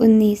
19।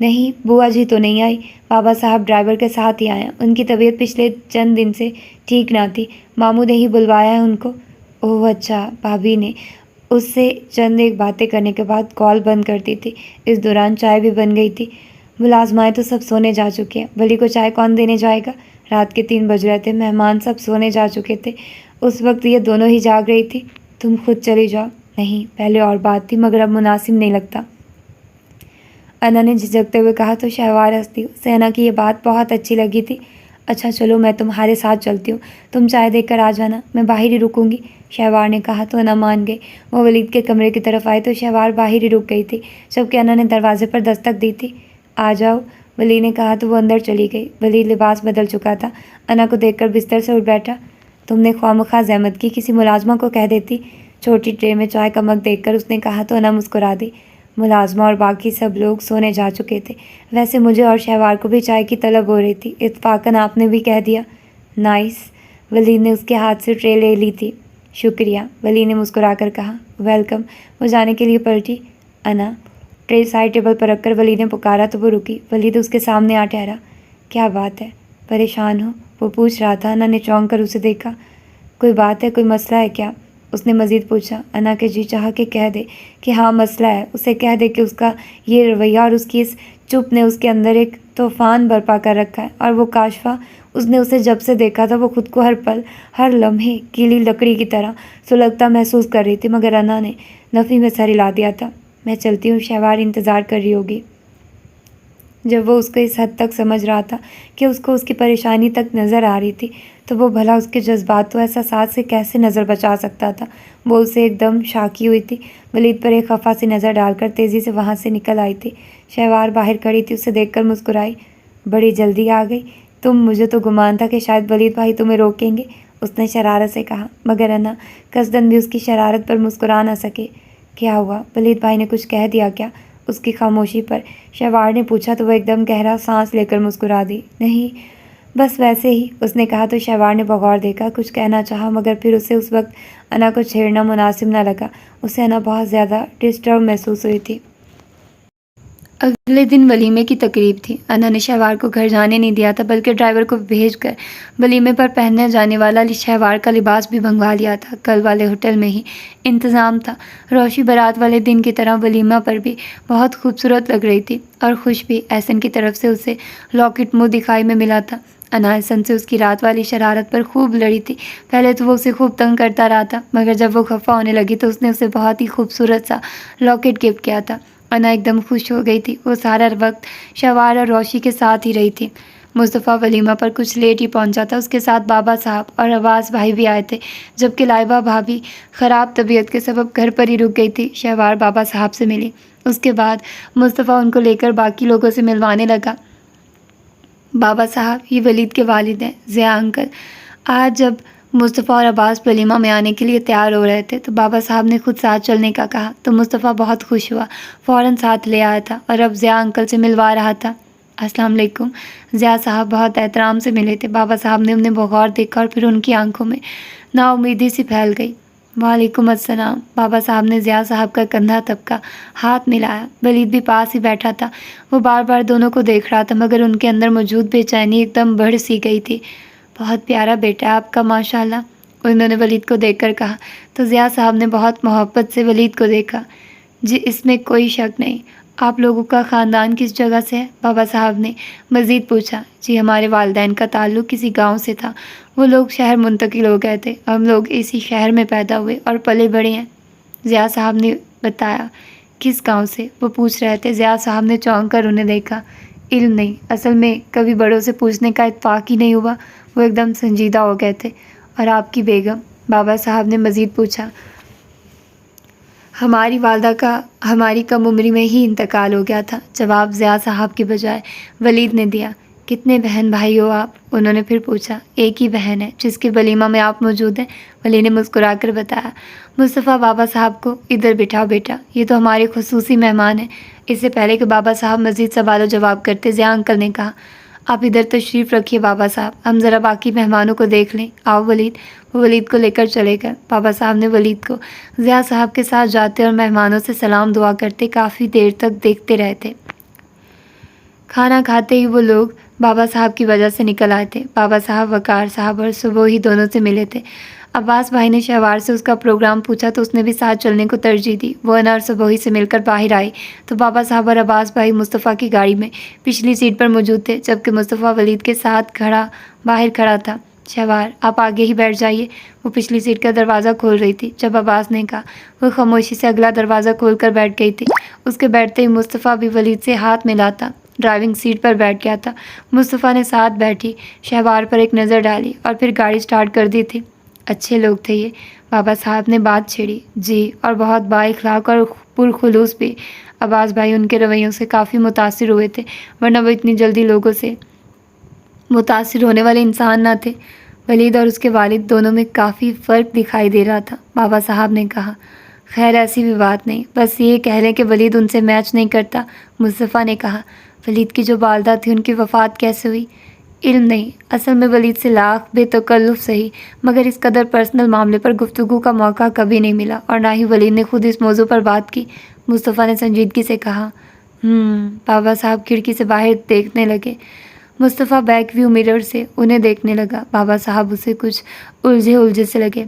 نہیں بوا جی تو نہیں آئی، بابا صاحب ڈرائیور کے ساتھ ہی آیا، ان کی طبیعت پچھلے چند دن سے ٹھیک نہ تھی، ماموں نے ہی بلوایا ہے ان کو۔ اوہ اچھا، بھابھی نے اس سے چند ایک باتیں کرنے کے بعد کال بند کر دی تھی۔ اس دوران چائے بھی بن گئی تھی۔ ملازمائیں تو سب سونے جا چکے ہیں، ولی کو چائے کون دینے جائے گا؟ رات کے 3 بج رہے تھے، مہمان سب سونے جا چکے تھے، اس وقت یہ دونوں ہی جاگ رہی تھی۔ تم خود چلی جاؤ۔ نہیں، پہلے اور بات تھی مگر اب مناسب نہیں لگتا، انا نے جھجکتے ہوئے کہا تو شہوار ہنس دی، اسے انا کی یہ بات بہت اچھی لگی تھی۔ اچھا چلو میں تمہارے ساتھ چلتی ہوں، تم چائے دے کر آ جانا، میں باہر ہی رکوں گی، شہوار نے کہا تو انا مان گئی۔ وہ ولید کے کمرے کی طرف آئی تو شہوار باہر ہی رک گئی تھی، جبکہ انا نے دروازے پر دستک دی تھی۔ آ جاؤ، ولید نے کہا تو وہ اندر چلی گئی۔ ولید لباس بدل چکا تھا، انا کو دیکھ کر بستر سے اٹھ بیٹھا۔ تم نے خواہ زحمت کی، کسی ملازمہ کو کہہ دیتی۔ چھوٹی ٹرے میں چائے کا مگ دیکھ کر اس نے کہا تو انا مسکرا دی۔ ملازمہ اور باقی سب لوگ سونے جا چکے تھے، ویسے مجھے اور شہوار کو بھی چائے کی طلب ہو رہی تھی، اتفاقاً آپ نے بھی کہہ دیا۔ نائس، ولید نے اس کے ہاتھ سے ٹرے لے لی تھی۔ شکریہ، ولید نے مسکرا کر کہا۔ ویلکم۔ وہ جانے کے لیے پلٹی۔ انا ٹرے سائڈ ٹیبل پر رکھ کر ولید نے پکارا تو وہ رکی۔ ولید اس کے سامنے آ ٹھہرا۔ کیا بات ہے، پریشان ہو؟ وہ پوچھ رہا تھا۔ انا نے چونک کر اسے دیکھا۔ کوئی بات ہے، کوئی مسئلہ ہے کیا؟ اس نے مزید پوچھا۔ انا کے جی چاہا کہ کہہ دے کہ ہاں مسئلہ ہے، اسے کہہ دے کہ اس کا یہ رویہ اور اس کی اس چپ نے اس کے اندر ایک طوفان برپا کر رکھا ہے، اور وہ کاشفہ، اس نے اسے جب سے دیکھا تھا وہ خود کو ہر پل ہر لمحے گیلی لکڑی کی طرح سلگتا محسوس کر رہی تھی، مگر انا نے نفی میں سر ہلا دیا تھا۔ میں چلتی ہوں، شہوار انتظار کر رہی ہوگی۔ جب وہ اس کو اس حد تک سمجھ رہا تھا کہ اس کو اس کی پریشانی تک نظر آ رہی تھی تو وہ بھلا اس کے جذبات و احساسات سے کیسے نظر بچا سکتا تھا؟ وہ اسے ایک دم شاکی ہوئی تھی۔ ولید پر ایک خفا سی نظر ڈال کر تیزی سے وہاں سے نکل آئی تھی۔ شہوار باہر کھڑی تھی، اسے دیکھ کر مسکرائی۔ بڑی جلدی آ گئی تم، مجھے تو گمان تھا کہ شاید ولید بھائی تمہیں روکیں گے، اس نے شرارت سے کہا، مگر انا قصداً بھی اس کی شرارت پر مسکرا نہ سکے۔ کیا ہوا، ولید بھائی نے کچھ کہہ دیا کیا؟ اس کی خاموشی پر شہوار نے پوچھا تو وہ ایک دم گہرا سانس لے کر مسکرا دی۔ نہیں، بس ویسے ہی، اس نے کہا تو شہوار نے بغور دیکھا، کچھ کہنا چاہا مگر پھر اسے اس وقت انا کو چھیڑنا مناسب نہ لگا، اسے انا بہت زیادہ ڈسٹرب محسوس ہوئی تھی۔ اگلے دن ولیمے کی تقریب تھی۔ انا نے شہوار کو گھر جانے نہیں دیا تھا بلکہ ڈرائیور کو بھیج کر ولیمے پر پہننے جانے والا شہوار کا لباس بھی بھنگوا لیا تھا۔ کل والے ہوٹل میں ہی انتظام تھا۔ روشی برات والے دن کی طرح ولیمہ پر بھی بہت خوبصورت لگ رہی تھی اور خوش بھی۔ احسن کی طرف سے اسے لاکٹ منہ دکھائی میں ملا تھا۔ انا احسن سے اس کی رات والی شرارت پر خوب لڑی تھی۔ پہلے تو وہ اسے خوب تنگ کرتا رہا تھا، مگر جب وہ خفا ہونے لگی تو اس نے اسے بہت ہی خوبصورت سا لاکٹ گفٹ کیا تھا۔ انا ایک دم خوش ہو گئی تھی۔ وہ سارا وقت شہوار اور روشی کے ساتھ ہی رہی تھی۔ مصطفیٰ ولیمہ پر کچھ لیٹ ہی پہنچا تھا، اس کے ساتھ بابا صاحب اور عباس بھائی بھی آئے تھے، جبکہ لائبہ بھابھی خراب طبیعت کے سبب گھر پر ہی رک گئی تھی۔ شہوار بابا صاحب سے ملی، اس کے بعد مصطفیٰ ان کو لے کر باقی لوگوں سے ملوانے لگا۔ بابا صاحب یہ ولید کے والد ہیں، ضیاء انکل۔ آج جب مصطفیٰ اور عباس ولیمہ میں آنے کے لیے تیار ہو رہے تھے تو بابا صاحب نے خود ساتھ چلنے کا کہا تو مصطفیٰ بہت خوش ہوا، فوراً ساتھ لے آیا تھا اور اب ضیاء انکل سے ملوا رہا تھا۔ السلام علیکم۔ ضیاء صاحب بہت احترام سے ملے تھے۔ بابا صاحب نے انہیں بغور دیکھا اور پھر ان کی آنکھوں میں نا امیدی سی پھیل گئی۔ وعلیکم السلام۔ بابا صاحب نے ضیاء صاحب کا کندھا تھپکا، ہاتھ ملایا۔ ولید بھی پاس ہی بیٹھا تھا، وہ بار بار دونوں کو دیکھ رہا تھا مگر ان کے اندر موجود بے چینی ایک دم بڑھ سی گئی تھی۔ بہت پیارا بیٹا ہے آپ کا، ماشاء اللہ، انہوں نے ولید کو دیکھ کر کہا تو ضیاء صاحب نے بہت محبت سے ولید کو دیکھا۔ جی اس میں کوئی شک نہیں۔ آپ لوگوں کا خاندان کس جگہ سے ہے؟ بابا صاحب نے مزید پوچھا۔ جی ہمارے والدین کا تعلق کسی گاؤں سے تھا، وہ لوگ شہر منتقل ہو گئے تھے، ہم لوگ اسی شہر میں پیدا ہوئے اور پلے بڑے ہیں، ضیاء صاحب نے بتایا۔ کس گاؤں سے؟ وہ پوچھ رہے تھے۔ ضیاء صاحب نے چونک کر انہیں دیکھا۔ علم نہیں، اصل میں کبھی بڑوں سے پوچھنے کا اتفاق ہی نہیں ہوا۔ وہ ایک دم سنجیدہ ہو گئے تھے۔ اور آپ کی بیگم؟ بابا صاحب نے مزید پوچھا۔ ہماری والدہ کا ہماری کم عمری میں ہی انتقال ہو گیا تھا، جواب ضیاء صاحب کی بجائے ولید نے دیا۔ کتنے بہن بھائی ہو آپ؟ انہوں نے پھر پوچھا۔ ایک ہی بہن ہے جس کے ولیمہ میں آپ موجود ہیں، ولید نے مسکرا کر بتایا۔ مصطفیٰ بابا صاحب کو ادھر بٹھاؤ بیٹا، یہ تو ہمارے خصوصی مہمان ہیں۔ اس سے پہلے کہ بابا صاحب مزید سوال و جواب کرتے ضیاء انکل نے کہا، آپ ادھر تشریف رکھیے بابا صاحب، ہم ذرا باقی مہمانوں کو دیکھ لیں۔ آؤ ولید۔ وہ ولید کو لے کر چلے گئے۔ بابا صاحب نے ولید کو ضیاء صاحب کے ساتھ جاتے اور مہمانوں سے سلام دعا کرتے کافی دیر تک دیکھتے رہتے۔ کھانا کھاتے ہی وہ لوگ بابا صاحب کی وجہ سے نکل آئے تھے۔ بابا صاحب وقار صاحب اور صبح ہی دونوں سے ملے تھے۔ عباس بھائی نے شہوار سے اس کا پروگرام پوچھا تو اس نے بھی ساتھ چلنے کو ترجیح دی۔ وہ انا اور صبوحی سے مل کر باہر آئی تو بابا صاحب اور عباس بھائی مصطفیٰ کی گاڑی میں پچھلی سیٹ پر موجود تھے، جبکہ مصطفیٰ ولید کے ساتھ باہر کھڑا تھا۔ شہوار، آپ آگے ہی بیٹھ جائیے، وہ پچھلی سیٹ کا دروازہ کھول رہی تھی جب عباس نے کہا۔ وہ خاموشی سے اگلا دروازہ کھول کر بیٹھ گئی تھی۔ اس کے بیٹھتے ہی مصطفیٰ بھی ولید سے ہاتھ ملاتا ڈرائیونگ سیٹ پر بیٹھ گیا تھا۔ مصطفیٰ نے ساتھ بیٹھی شہوار پر ایک نظر ڈالی اور پھر گاڑی سٹارٹ کر دی تھی۔ اچھے لوگ تھے یہ، بابا صاحب نے بات چھیڑی۔ جی، اور بہت با اخلاق اور پرخلوص بھی۔ عباس بھائی ان کے رویوں سے کافی متاثر ہوئے تھے، ورنہ وہ اتنی جلدی لوگوں سے متاثر ہونے والے انسان نہ تھے۔ ولید اور اس کے والد دونوں میں کافی فرق دکھائی دے رہا تھا۔ بابا صاحب نے کہا، خیر ایسی بھی بات نہیں، بس یہ کہہ لیں کہ ولید ان سے میچ نہیں کرتا۔ مصطفیٰ نے کہا، ولید کی جو والدہ تھی ان کی وفات کیسے ہوئی؟ علم نہیں، اصل میں ولید سے لاکھ بے تکلف صحیح، مگر اس قدر پرسنل معاملے پر گفتگو کا موقع کبھی نہیں ملا، اور نہ ہی ولید نے خود اس موضوع پر بات کی۔ مصطفیٰ نے سنجیدگی سے کہا۔ بابا صاحب کھڑکی سے باہر دیکھنے لگے۔ مصطفیٰ بیک ویو مرر سے انہیں دیکھنے لگا۔ بابا صاحب اسے کچھ الجھے سے لگے۔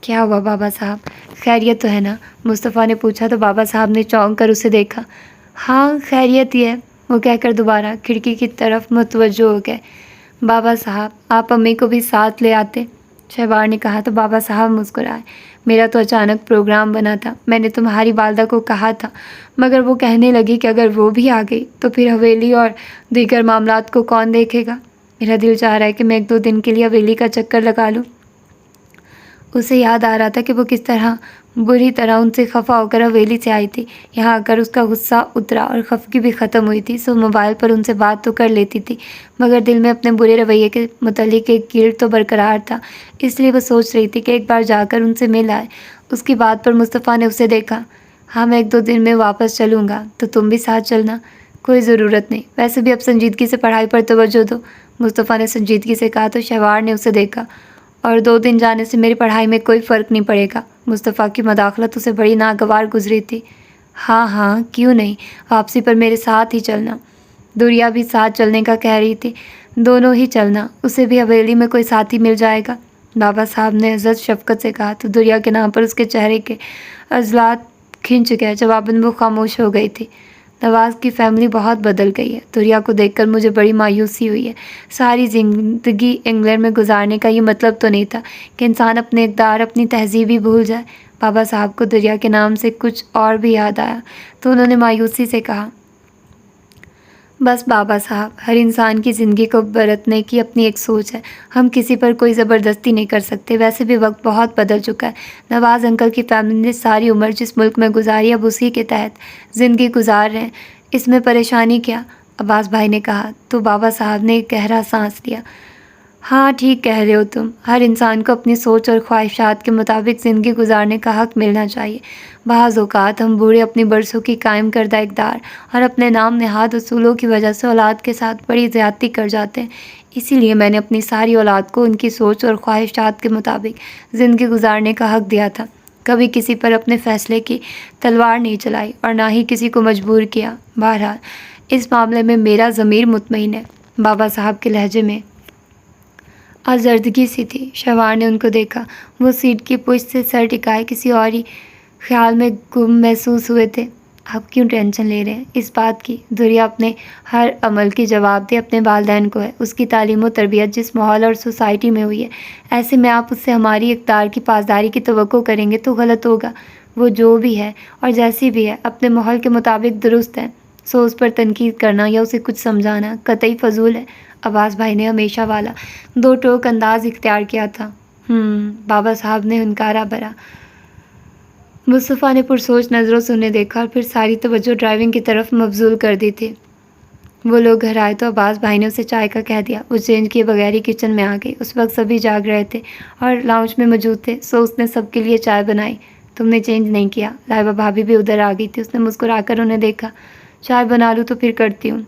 کیا ہوا بابا صاحب، خیریت تو ہے نا؟ مصطفیٰ نے پوچھا تو بابا صاحب نے چونک کر اسے دیکھا۔ ہاں خیریت ہی ہے، وہ کہہ کر دوبارہ کھڑکی کی طرف متوجہ ہو گئے۔ بابا صاحب، آپ امی کو بھی ساتھ لے آتے، شہوار نے کہا تو بابا صاحب مسکرائے۔ میرا تو اچانک پروگرام بنا تھا، میں نے تمہاری والدہ کو کہا تھا، مگر وہ کہنے لگی کہ اگر وہ بھی آ گئی تو پھر حویلی اور دیگر معاملات کو کون دیکھے گا۔ میرا دل چاہ رہا ہے کہ میں 1-2 دن کے لیے حویلی کا چکر لگا لوں۔ اسے یاد آ رہا تھا کہ وہ کس طرح بری طرح ان سے خفا ہو کر حویلی سے آئی تھی۔ یہاں آ کر اس کا غصہ اترا اور خفگی بھی ختم ہوئی تھی، سو موبائل پر ان سے بات تو کر لیتی تھی، مگر دل میں اپنے برے رویے کے متعلق ایک گیلٹ تو برقرار تھا، اس لیے وہ سوچ رہی تھی کہ ایک بار جا کر ان سے مل آئے۔ اس کی بات پر مصطفیٰ نے اسے دیکھا۔ ہاں میں 1-2 دن میں واپس چلوں گا تو تم بھی ساتھ چلنا۔ کوئی ضرورت نہیں، ویسے بھی اب سنجیدگی سے پڑھائی پر توجہ دو، مصطفیٰ نے سنجیدگی سے کہا تو شہوار نے اسے دیکھا۔ اور 2 دن جانے سے میری پڑھائی میں کوئی فرق نہیں پڑے گا۔ مصطفیٰ کی مداخلت اسے بڑی ناگوار گزری تھی۔ ہاں کیوں نہیں، واپسی پر میرے ساتھ ہی چلنا۔ دوریا بھی ساتھ چلنے کا کہہ رہی تھی۔ دونوں ہی چلنا، اسے بھی حویلی میں کوئی ساتھی مل جائے گا، بابا صاحب نے عزت شفقت سے کہا تو دوریا کے نام پر اس کے چہرے کے عضلات کھنچ گئے۔ جواباً وہ خاموش ہو گئی تھی۔ نواز کی فیملی بہت بدل گئی ہے، دوریا کو دیکھ کر مجھے بڑی مایوسی ہوئی ہے۔ ساری زندگی انگلینڈ میں گزارنے کا یہ مطلب تو نہیں تھا کہ انسان اپنے اقدار، اپنی تہذیب ہی بھول جائے۔ بابا صاحب کو دوریا کے نام سے کچھ اور بھی یاد آیا تو انہوں نے مایوسی سے کہا، بس بابا صاحب، ہر انسان کی زندگی کو برتنے کی اپنی ایک سوچ ہے، ہم کسی پر کوئی زبردستی نہیں کر سکتے۔ ویسے بھی وقت بہت بدل چکا ہے۔ نواز انکل کی فیملی نے ساری عمر جس ملک میں گزاری اب اسی کے تحت زندگی گزار رہے ہیں، اس میں پریشانی کیا؟ عباس بھائی نے کہا تو بابا صاحب نے گہرا سانس لیا۔ ہاں ٹھیک کہہ رہے ہو تم، ہر انسان کو اپنی سوچ اور خواہشات کے مطابق زندگی گزارنے کا حق ملنا چاہیے۔ بعض اوقات ہم بوڑھے اپنی برسوں کی قائم کردہ اقدار اور اپنے نام نہاد اصولوں کی وجہ سے اولاد کے ساتھ بڑی زیادتی کر جاتے ہیں۔ اسی لیے میں نے اپنی ساری اولاد کو ان کی سوچ اور خواہشات کے مطابق زندگی گزارنے کا حق دیا تھا، کبھی کسی پر اپنے فیصلے کی تلوار نہیں چلائی اور نہ ہی کسی کو مجبور کیا۔ بہرحال اس معاملے میں میرا ضمیر مطمئن ہے۔ بابا صاحب کے لہجے میں آزردگی سی تھی۔ شہوار نے ان کو دیکھا۔ وہ سیٹ کی پشت سے سر ٹکائے کسی اور ہی خیال میں گم محسوس ہوئے تھے۔ آپ کیوں ٹینشن لے رہے ہیں اس بات کی؟ دوریا اپنے ہر عمل کی جواب دہ اپنے والدین کو ہے۔ اس کی تعلیم و تربیت جس ماحول اور سوسائٹی میں ہوئی ہے، ایسے میں آپ اس سے ہماری اقدار کی پاسداری کی توقع کریں گے تو غلط ہوگا۔ وہ جو بھی ہے اور جیسی بھی ہے اپنے ماحول کے مطابق درست ہے، سو اس پر تنقید کرنا یا اسے کچھ سمجھانا قطعی فضول ہے۔ عباس بھائی نے ہمیشہ والا 2 ٹوک انداز اختیار کیا تھا۔ بابا صاحب نے ہنکارا بھرا۔ مصطفیٰ نے پرسوچ نظروں سے انہیں دیکھا اور پھر ساری توجہ ڈرائیونگ کی طرف مبذول کر دی تھی۔ وہ لوگ گھر آئے تو عباس بھائی نے اسے چائے کا کہہ دیا۔ وہ چینج کیے بغیر ہی کچن میں آ گئی۔ اس وقت سبھی جاگ رہے تھے اور لاؤنج میں موجود تھے، سو اس نے سب کے لیے چائے بنائی۔ تم نے چینج نہیں کیا؟ لائبہ بھابھی بھی ادھر آ گئی تھی۔ اس نے مسکرا کر انہیں دیکھا۔ چائے بنا لوں تو پھر کرتی ہوں۔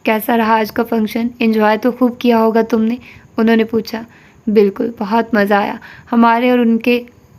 کیسا رہا آج کا فنکشن؟ انجوائے تو خوب کیا ہوگا تم نے؟ انہوں نے پوچھا۔ بالکل، بہت مزہ آیا۔ ہمارے اور ان کے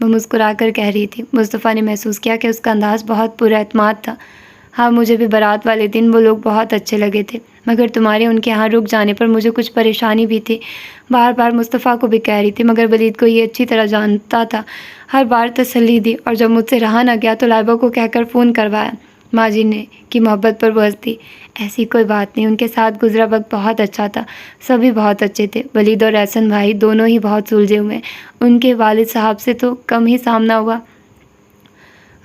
وہ مسکرا کر کہہ رہی تھی۔ مصطفیٰ نے محسوس کیا کہ اس کا انداز بہت پر اعتماد تھا۔ ہاں، مجھے بھی بارات والے دن وہ لوگ بہت اچھے لگے تھے، مگر تمہارے ان کے ہاں رک جانے پر مجھے کچھ پریشانی بھی تھی۔ بار بار مصطفیٰ کو بھی کہہ رہی تھی، مگر ولید کو یہ اچھی طرح جانتا تھا۔ ہر بار تسلی دی، اور جب مجھ سے رہا نہ گیا تو لائبہ کو کہہ کر فون کروایا۔ ماجی نے کی محبت پر وہ ہنسی۔ ایسی کوئی بات نہیں، ان کے ساتھ گزرا وقت بہت اچھا تھا، سبھی بہت اچھے تھے۔ ولید اور احسن بھائی دونوں ہی بہت سلجھے ہوئے ہیں، ان کے والد صاحب سے تو کم ہی سامنا ہوا،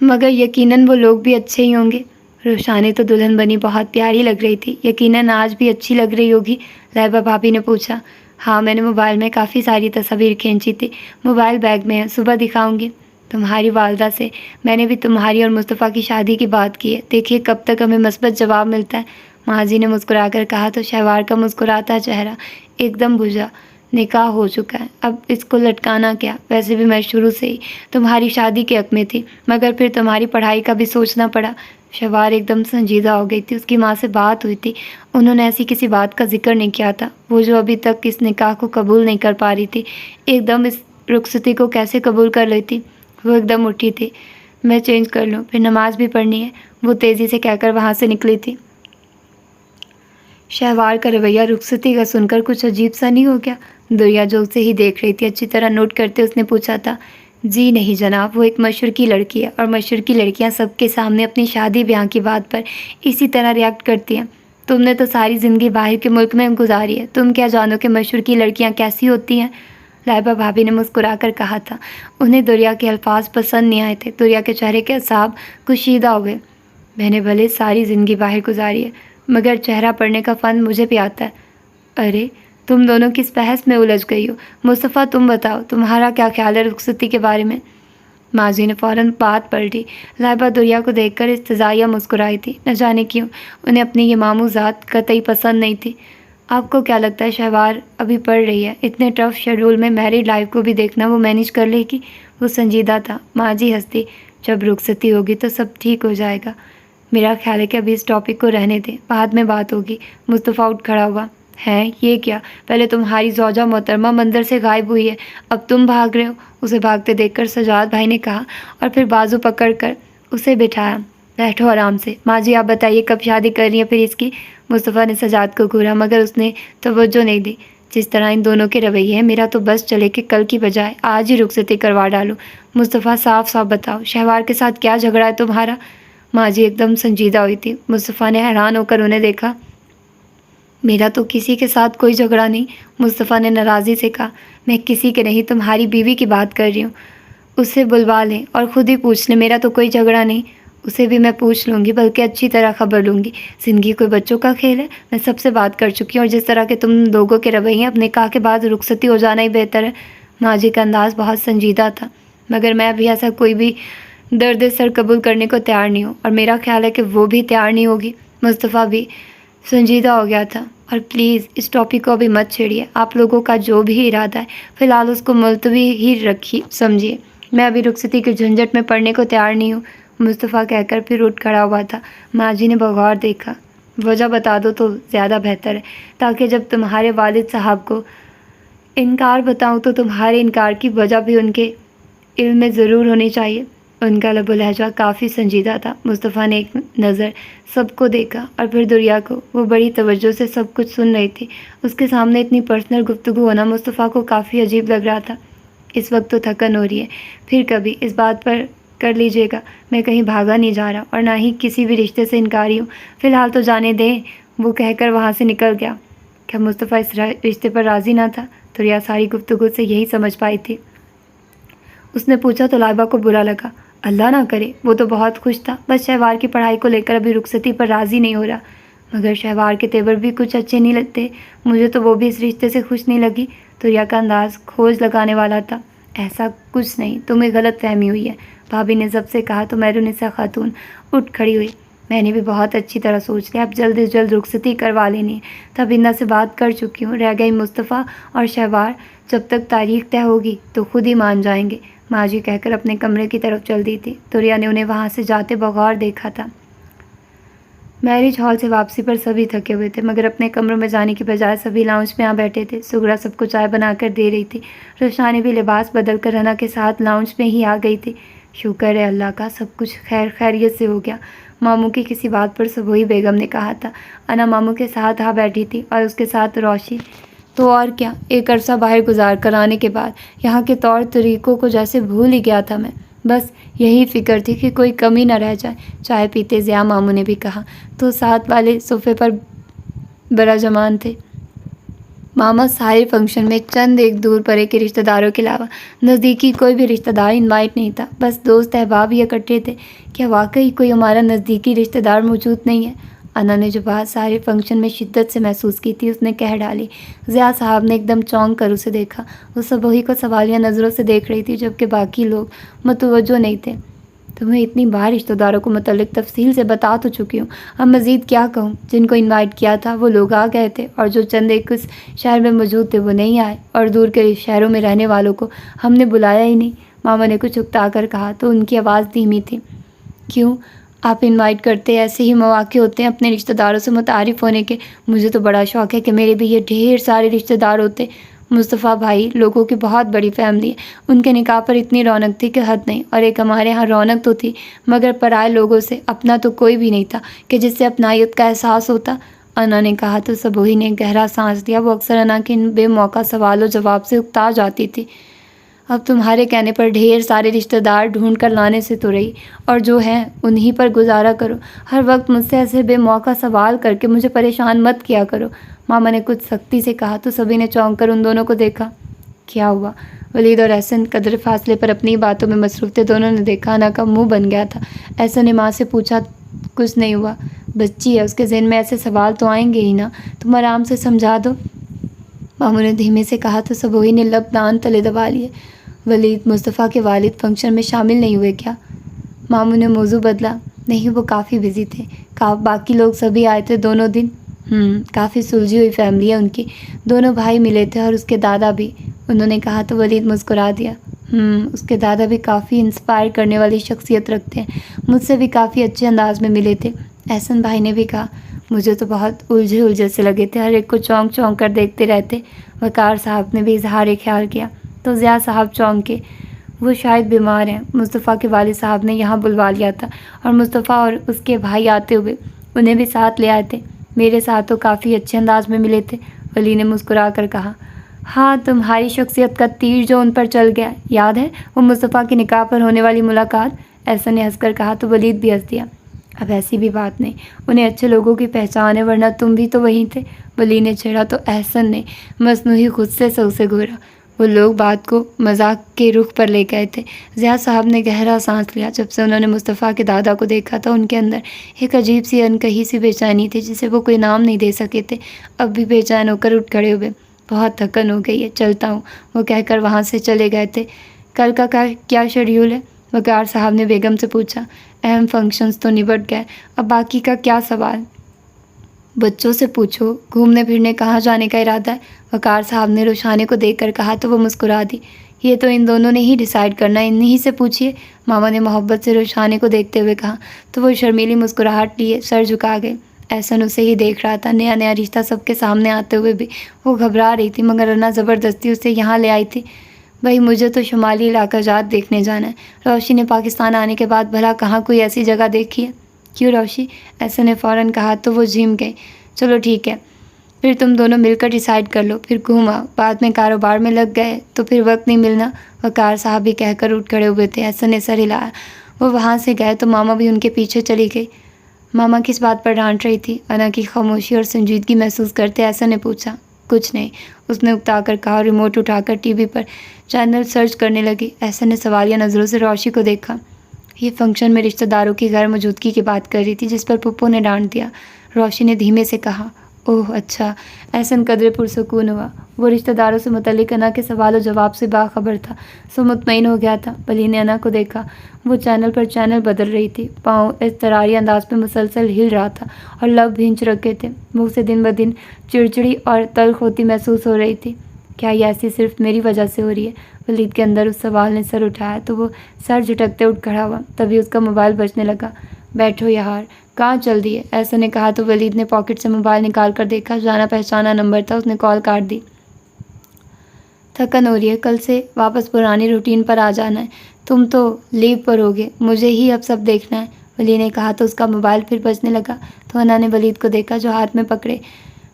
مگر یقیناً وہ لوگ بھی اچھے ہی ہوں گے۔ روشانی تو دلہن بنی بہت پیاری لگ رہی تھی، یقیناً آج بھی اچھی لگ رہی ہوگی، لائبہ بھابھی نے پوچھا۔ ہاں، میں نے موبائل میں کافی ساری تصاویر کھینچی تھی، موبائل بیگ میں ہے، صبح دکھاؤں گی تمہاری والدہ سے۔ میں نے بھی تمہاری اور مصطفیٰ کی شادی کی بات کی ہے، دیکھیے کب تک ہمیں مثبت جواب ملتا ہے، ماجی نے مسکرا کر کہا تو شہوار کا مسکراتا چہرہ ایک دم بجھا۔ نکاح ہو چکا ہے، اب اس کو لٹکانا کیا؟ ویسے بھی میں شروع سے ہی تمہاری شادی کے حق میں تھی، مگر پھر تمہاری پڑھائی کا بھی سوچنا پڑا۔ شہوار ایک دم سنجیدہ ہو گئی تھی۔ اس کی ماں سے بات ہوئی تھی، انہوں نے ایسی کسی بات کا ذکر نہیں کیا تھا۔ وہ جو ابھی تک اس نکاح کو قبول نہیں کر پا رہی تھی، ایک دم اس رخصتی کو کیسے قبول کر لیتی؟ وہ ایک دم اٹھی تھی۔ میں چینج کر لوں، پھر نماز بھی پڑھنی ہے، وہ تیزی سے کہہ کر وہاں سے نکلی تھی۔ شہوار کا رویہ رخصتی کا سن کر کچھ عجیب سا نہیں ہو گیا؟ دریا جو اسے ہی دیکھ رہی تھی اچھی طرح نوٹ کرتے اس نے پوچھا تھا۔ جی نہیں جناب، وہ ایک مشرقی لڑکی ہے، اور مشرقی لڑکیاں سب کے سامنے اپنی شادی بیاہ کی بات پر اسی طرح ریاکٹ کرتی ہیں۔ تم نے تو ساری زندگی باہر کے ملک میں گزاری ہے، تم کیا جانو کہ مشرقی لڑکیاں کیسی ہوتی ہیں؟ لائبہ بھابھی نے مسکرا کر کہا تھا۔ انہیں دریا کے الفاظ پسند نہیں آئے تھے۔ دریا کے چہرے کے اعصاب کشیدہ ہوئے۔ میں نے بھلے ساری زندگی باہر گزاری ہے، مگر چہرہ پڑھنے کا فن مجھے بھی آتا ہے۔ ارے تم دونوں کس بحث میں الجھ گئی ہو؟ مصطفیٰ تم بتاؤ، تمہارا کیا خیال ہے رخصتی کے بارے میں؟ ماضی نے فوراً بات پلٹی۔ لائبہ دریا کو دیکھ کر استزائیہ مسکرائی تھی، نہ جانے کیوں انہیں اپنی یہ ماموں ذات قطعی پسند نہیں تھی۔ آپ کو کیا لگتا ہے شہوار ابھی پڑھ رہی ہے؟ اتنے ٹف شیڈول میں میریڈ لائف کو بھی دیکھنا وہ مینیج کر لے گی؟ وہ سنجیدہ تھا۔ ماجی ہنستی۔ جب رخصتی ہوگی تو سب ٹھیک ہو جائے گا۔ میرا خیال ہے کہ ابھی اس ٹاپک کو رہنے دیں، بعد میں بات ہوگی۔ مصطفیٰ اٹھ کھڑا ہوا۔ ہے یہ کیا؟ پہلے تمہاری زوجہ محترمہ مندر سے غائب ہوئی ہے، اب تم بھاگ رہے ہو؟ اسے بھاگتے دیکھ کر سجاد بھائی نے کہا، اور پھر بازو پکڑ کر اسے بٹھایا۔ بیٹھو آرام سے۔ ماں جی آپ بتائیے کب شادی کر رہی ہے پھر اس کی؟ مصطفیٰ نے سجاد کو گھورا، مگر اس نے توجہ نہیں دی۔ جس طرح ان دونوں کے رویے ہیں، میرا تو بس چلے کہ کل کی بجائے آج ہی رخصتی کروا ڈالو۔ مصطفیٰ صاف صاف بتاؤ، شہوار کے ساتھ کیا جھگڑا ہے تمہارا؟ ماں جی ایک دم سنجیدہ ہوئی تھی۔ مصطفیٰ نے حیران ہو کر انہیں دیکھا۔ میرا تو کسی کے ساتھ کوئی جھگڑا نہیں، مصطفیٰ نے ناراضی سے کہا۔ میں کسی کے نہیں، تمہاری بیوی کی بات کر رہی ہوں۔ اسے بلوا لیں اور خود ہی پوچھ لیں، میرا تو کوئی جھگڑا نہیں۔ اسے بھی میں پوچھ لوں گی، بلکہ اچھی طرح خبر لوں گی۔ زندگی کوئی بچوں کا کھیل ہے؟ میں سب سے بات کر چکی ہوں، اور جس طرح کے تم لوگوں کے رویے ہیں، اب نکاح کے بعد رخصتی ہو جانا ہی بہتر ہے۔ ماجی کا انداز بہت سنجیدہ تھا۔ مگر میں ابھی ایسا کوئی بھی درد سر قبول کرنے کو تیار نہیں ہوں، اور میرا خیال ہے کہ وہ بھی تیار نہیں ہوگی۔ مصطفیٰ بھی سنجیدہ ہو گیا تھا۔ اور پلیز اس ٹاپک کو ابھی مت چھیڑیے، آپ لوگوں کا جو بھی ارادہ ہے فی الحال اس کو ملتوی ہی رکھیے، سمجھیے۔ میں ابھی رخصتی کے جھنجٹ میں پڑنے کو تیار نہیں ہوں، مصطفیٰ کہہ کر پھر اٹھ کھڑا ہوا تھا۔ ماجی نے بغور دیکھا۔ وجہ بتا دو تو زیادہ بہتر ہے، تاکہ جب تمہارے والد صاحب کو انکار بتاؤں تو تمہارے انکار کی وجہ بھی ان کے علم میں ضرور ہونی چاہیے۔ ان کا لب و لہجہ کافی سنجیدہ تھا۔ مصطفیٰ نے ایک نظر سب کو دیکھا اور پھر دریا کو۔ وہ بڑی توجہ سے سب کچھ سن رہی تھی۔ اس کے سامنے اتنی پرسنل گفتگو ہونا مصطفیٰ کو کافی عجیب لگ رہا تھا۔ اس وقت تو تھکن ہو رہی ہے، پھر کبھی اس بات پر کر لیجیے گا۔ میں کہیں بھاگا نہیں جا رہا، اور نہ ہی کسی بھی رشتے سے انکاری ہوں، فی الحال تو جانے دیں، وہ کہہ کر وہاں سے نکل گیا۔ کیا مصطفیٰ اس رشتے پر راضی نہ تھا؟ دریا ساری گفتگو سے یہی سمجھ پائی تھی۔ اس نے پوچھا تو لائبہ کو برا لگا۔ اللہ نہ کرے، وہ تو بہت خوش تھا، بس شہوار کی پڑھائی کو لے کر ابھی رخصتی پر راضی نہیں ہو رہا۔ مگر شہوار کے تیور بھی کچھ اچھے نہیں لگتے، مجھے تو وہ بھی اس رشتے سے خوش نہیں لگی۔ دریا کا انداز کھوج لگانے والا تھا۔ ایسا کچھ نہیں، تمہیں غلط فہمی ہوئی ہے، بھابھی نے ضبط سے کہا تو مہرونسا خاتون اٹھ کھڑی ہوئی۔ میں نے بھی بہت اچھی طرح سوچ لیا، اب جلد از جلد رخصتی کروا لینی ہے۔ تبینہ سے بات کر چکی ہوں، رہ گئی مصطفیٰ اور شہوار، جب تک تاریخ طے ہوگی تو خود ہی مان جائیں گے، ماجی کہہ کر اپنے کمرے کی طرف چل دی تھی۔ دریا نے انہیں وہاں سے جاتے بغور دیکھا تھا۔ میرج ہال سے واپسی پر سبھی تھکے ہوئے تھے، مگر اپنے کمروں میں جانے کی بجائے سبھی لاؤنج میں آ بیٹھے تھے۔ سغرا سب کو چائے بنا کر دے رہی تھی۔ روشانی بھی لباس بدل کر انا کے ساتھ لاؤنج میں ہی آ گئی تھی۔ شکر ہے اللہ کا، سب کچھ خیر خیریت سے ہو گیا، ماموں کی کسی بات پر سبوئی بیگم نے کہا تھا۔ انا ماموں کے ساتھ آ بیٹھی تھی اور اس کے ساتھ روشی۔ تو اور کیا، ایک عرصہ باہر گزار کر آنے کے بعد یہاں کے طور طریقوں کو جیسے بھول ہی گیا تھا میں۔ بس یہی فکر تھی کہ کوئی کمی نہ رہ جائے۔ چائے پیتے ضیا ماموں نے بھی کہا تو ساتھ والے صوفے پر براجمان تھے۔ ماما سارے فنکشن میں چند ایک دور پرے کے رشتہ داروں کے علاوہ نزدیکی کوئی بھی رشتہ دار انوائٹ نہیں تھا، بس دوست احباب ہی اکٹھے تھے۔ کیا واقعی کوئی ہمارا نزدیکی رشتہ دار موجود نہیں ہے؟ انا نے جو بات سارے فنکشن میں شدت سے محسوس کی تھی اس نے کہہ ڈالی۔ ضیا صاحب نے ایک دم چونک کر اسے دیکھا۔ وہ سبوئی کو سوالیہ نظروں سے دیکھ رہی تھی جبکہ باقی لوگ متوجہ نہیں تھے۔ تمہیں اتنی بار رشتہ داروں کو متعلق تفصیل سے بتا تو چکی ہوں، اب مزید کیا کہوں؟ جن کو انوائٹ کیا تھا وہ لوگ آ گئے تھے اور جو چند ایک اس شہر میں موجود تھے وہ نہیں آئے، اور دور کے شہروں میں رہنے والوں کو ہم نے بلایا ہی نہیں۔ ماما نے کچھ اکتا کر کہا تو ان کی آواز دھیمی تھی۔ کیوں؟ آپ انوائٹ کرتے، ایسے ہی مواقع ہوتے ہیں اپنے رشتہ داروں سے متعارف ہونے کے۔ مجھے تو بڑا شوق ہے کہ میرے بھی یہ ڈھیر سارے رشتہ دار ہوتے۔ مصطفیٰ بھائی لوگوں کی بہت بڑی فیملی ہے، ان کے نکاح پر اتنی رونق تھی کہ حد نہیں، اور ایک ہمارے ہاں رونق تو تھی مگر پرائے لوگوں سے اپنا تو کوئی بھی نہیں تھا کہ جس سے اپنائیت کا احساس ہوتا۔ انا نے کہا تو سبوئی نے گہرا سانس لیا۔ وہ اکثر انا کے ان بے موقع سوال و جواب سے اکتا جاتی تھی۔ اب تمہارے کہنے پر ڈھیر سارے رشتہ دار ڈھونڈ کر لانے سے تو رہی، اور جو ہیں انہی پر گزارا کرو۔ ہر وقت مجھ سے ایسے بے موقع سوال کر کے مجھے پریشان مت کیا کرو، ماما نے کچھ سختی سے کہا تو سبھی نے چونک کر ان دونوں کو دیکھا۔ کیا ہوا؟ ولید اور احسن قدر فاصلے پر اپنی باتوں میں مصروف تھے۔ دونوں نے دیکھا انا کا منہ بن گیا تھا۔ احسن نے ماں سے پوچھا، کچھ نہیں ہوا، بچی ہے، اس کے ذہن میں ایسے سوال تو آئیں گے ہی نا، تم آرام سے سمجھا دو، ماموں نے دھیمے سے کہا تو سبوئی نے لب دان تلے دبا لیے۔ ولید، مصطفیٰ کے والد فنکشن میں شامل نہیں ہوئے کیا؟ ماموں نے موضوع بدلا۔ نہیں، وہ کافی بزی تھے، باقی لوگ سبھی آئے تھے دونوں دن۔ کافی سلجھی ہوئی فیملی ہے ان کی، دونوں بھائی ملے تھے اور اس کے دادا بھی، انہوں نے کہا تو ولید مسکرا دیا۔ اس کے دادا بھی کافی انسپائر کرنے والی شخصیت رکھتے ہیں، مجھ سے بھی کافی اچھے انداز میں ملے تھے، احسن بھائی نے بھی کہا۔ مجھے تو بہت الجھے سے لگے تھے، ہر ایک کو چونک چونک کر دیکھتے رہتے، وقار صاحب نے بھی اظہار خیال کیا تو ضیا صاحب چونکے۔ وہ شاید بیمار ہیں، مصطفیٰ کے والد صاحب نے یہاں بلوا لیا تھا، اور مصطفیٰ اور اس کے بھائی آتے ہوئے انہیں بھی ساتھ لے آئے تھے۔ میرے ساتھ تو کافی اچھے انداز میں ملے تھے، ولی نے مسکرا کر کہا۔ ہاں، تمہاری شخصیت کا تیر جو ان پر چل گیا، یاد ہے وہ مصطفیٰ کے نکاح پر ہونے والی ملاقات؟ احسن نے ہنس کر کہا تو ولید بھی ہنس دیا۔ اب ایسی بھی بات نہیں، انہیں اچھے لوگوں کی پہچان ہے، ورنہ تم بھی تو وہیں تھے، ولی نے چھیڑا تو احسن نے مصنوعی غصے سے اسے گھورا۔ وہ لوگ بات کو مذاق کے رخ پر لے گئے تھے۔ ضیا صاحب نے گہرا سانس لیا۔ جب سے انہوں نے مصطفیٰ کے دادا کو دیکھا تھا ان کے اندر ایک عجیب سی انکہی سی بے چینی تھی جسے وہ کوئی نام نہیں دے سکے تھے۔ اب بھی بے چین ہو کر اٹھ کھڑے ہوئے۔ بہت تھکن ہو گئی ہے، چلتا ہوں، وہ کہہ کر وہاں سے چلے گئے تھے۔ کل کا کیا شیڈیول ہے؟ وقار صاحب نے بیگم سے پوچھا۔ اہم فنکشنز تو نبٹ گئے، اب باقی کا کیا سوال؟ بچوں سے پوچھو، گھومنے پھرنے کہاں جانے کا ارادہ ہے؟ وقار صاحب نے روشانی کو دیکھ کر کہا تو وہ مسکرا دی۔ یہ تو ان دونوں نے ہی ڈیسائیڈ کرنا، انہی سے پوچھیے، ماما نے محبت سے روشانی کو دیکھتے ہوئے کہا تو وہ شرمیلی مسکراہٹ لیے سر جھکا گئے۔ احسن اسے ہی دیکھ رہا تھا، نیا رشتہ سب کے سامنے آتے ہوئے بھی وہ گھبرا رہی تھی، مگر انا زبردستی اسے یہاں لے آئی تھی۔ بھائی مجھے تو شمالی علاقہ جات دیکھنے جانا ہے۔ روشی نے پاکستان آنے کے بعد بھلا کہاں کوئی ایسی جگہ دیکھی ہے؟ کیوں روشی؟ احسن نے فوراً کہا تو وہ جھم گئی۔ چلو ٹھیک ہے، پھر تم دونوں مل کر ڈیسائیڈ کر لو، پھر گھوما، بعد میں کاروبار میں لگ گئے تو پھر وقت نہیں ملنا، وقار صاحب بھی کہہ کر اٹھ کھڑے ہوئے تھے۔ احسن نے سر ہلایا۔ وہ وہاں سے گئے تو ماما بھی ان کے پیچھے چلی گئی۔ ماما کس بات پر ڈانٹ رہی تھی؟ انا کی خاموشی اور سنجیدگی محسوس کرتے احسن نے پوچھا۔ کچھ نہیں، اس نے اکتا کر کہا اور ریموٹ اٹھا کر ٹی وی پر چینل سرچ کرنے لگی۔ احسن نے سوالیہ نظروں سے روشی کو دیکھا۔ یہ فنکشن میں رشتہ داروں کی غیر موجودگی کی بات کر رہی تھی جس پر پپو نے ڈانٹ دیا، روشی نے دھیمے سے کہا۔ اوہ اچھا، احسن قدرے پرسکون ہوا۔ وہ رشتہ داروں سے متعلق انا کے سوال و جواب سے باخبر تھا، سو مطمئن ہو گیا تھا۔ ولی نے انا کو دیکھا، وہ چینل پر چینل بدل رہی تھی، پاؤں اضطراری انداز پہ مسلسل ہل رہا تھا اور لب بھینچ رکھے تھے، منہ سے دن بدن چڑچڑی اور تلخ ہوتی محسوس ہو رہی تھی۔ کیا یہ ایسی صرف میری وجہ سے ہو رہی ہے؟ ولید کے اندر اس سوال نے سر اٹھایا تو وہ سر جھٹکتے اٹھ کھڑا ہوا، تبھی اس کا موبائل بجنے لگا۔ بیٹھو یار، کہاں چل دی ہے؟ ایسا نے کہا تو ولید نے پاکٹ سے موبائل نکال کر دیکھا، جانا پہچانا نمبر تھا۔ اس نے کال کاٹ دی۔ تھکن ہو رہی ہے، کل سے واپس پرانی روٹین پر آ جانا ہے۔ تم تو لیو پر ہوگے، مجھے ہی اب سب دیکھنا ہے، ولید نے کہا تو اس کا موبائل پھر بجنے لگا۔ تو انا نے ولید کو دیکھا جو ہاتھ میں پکڑے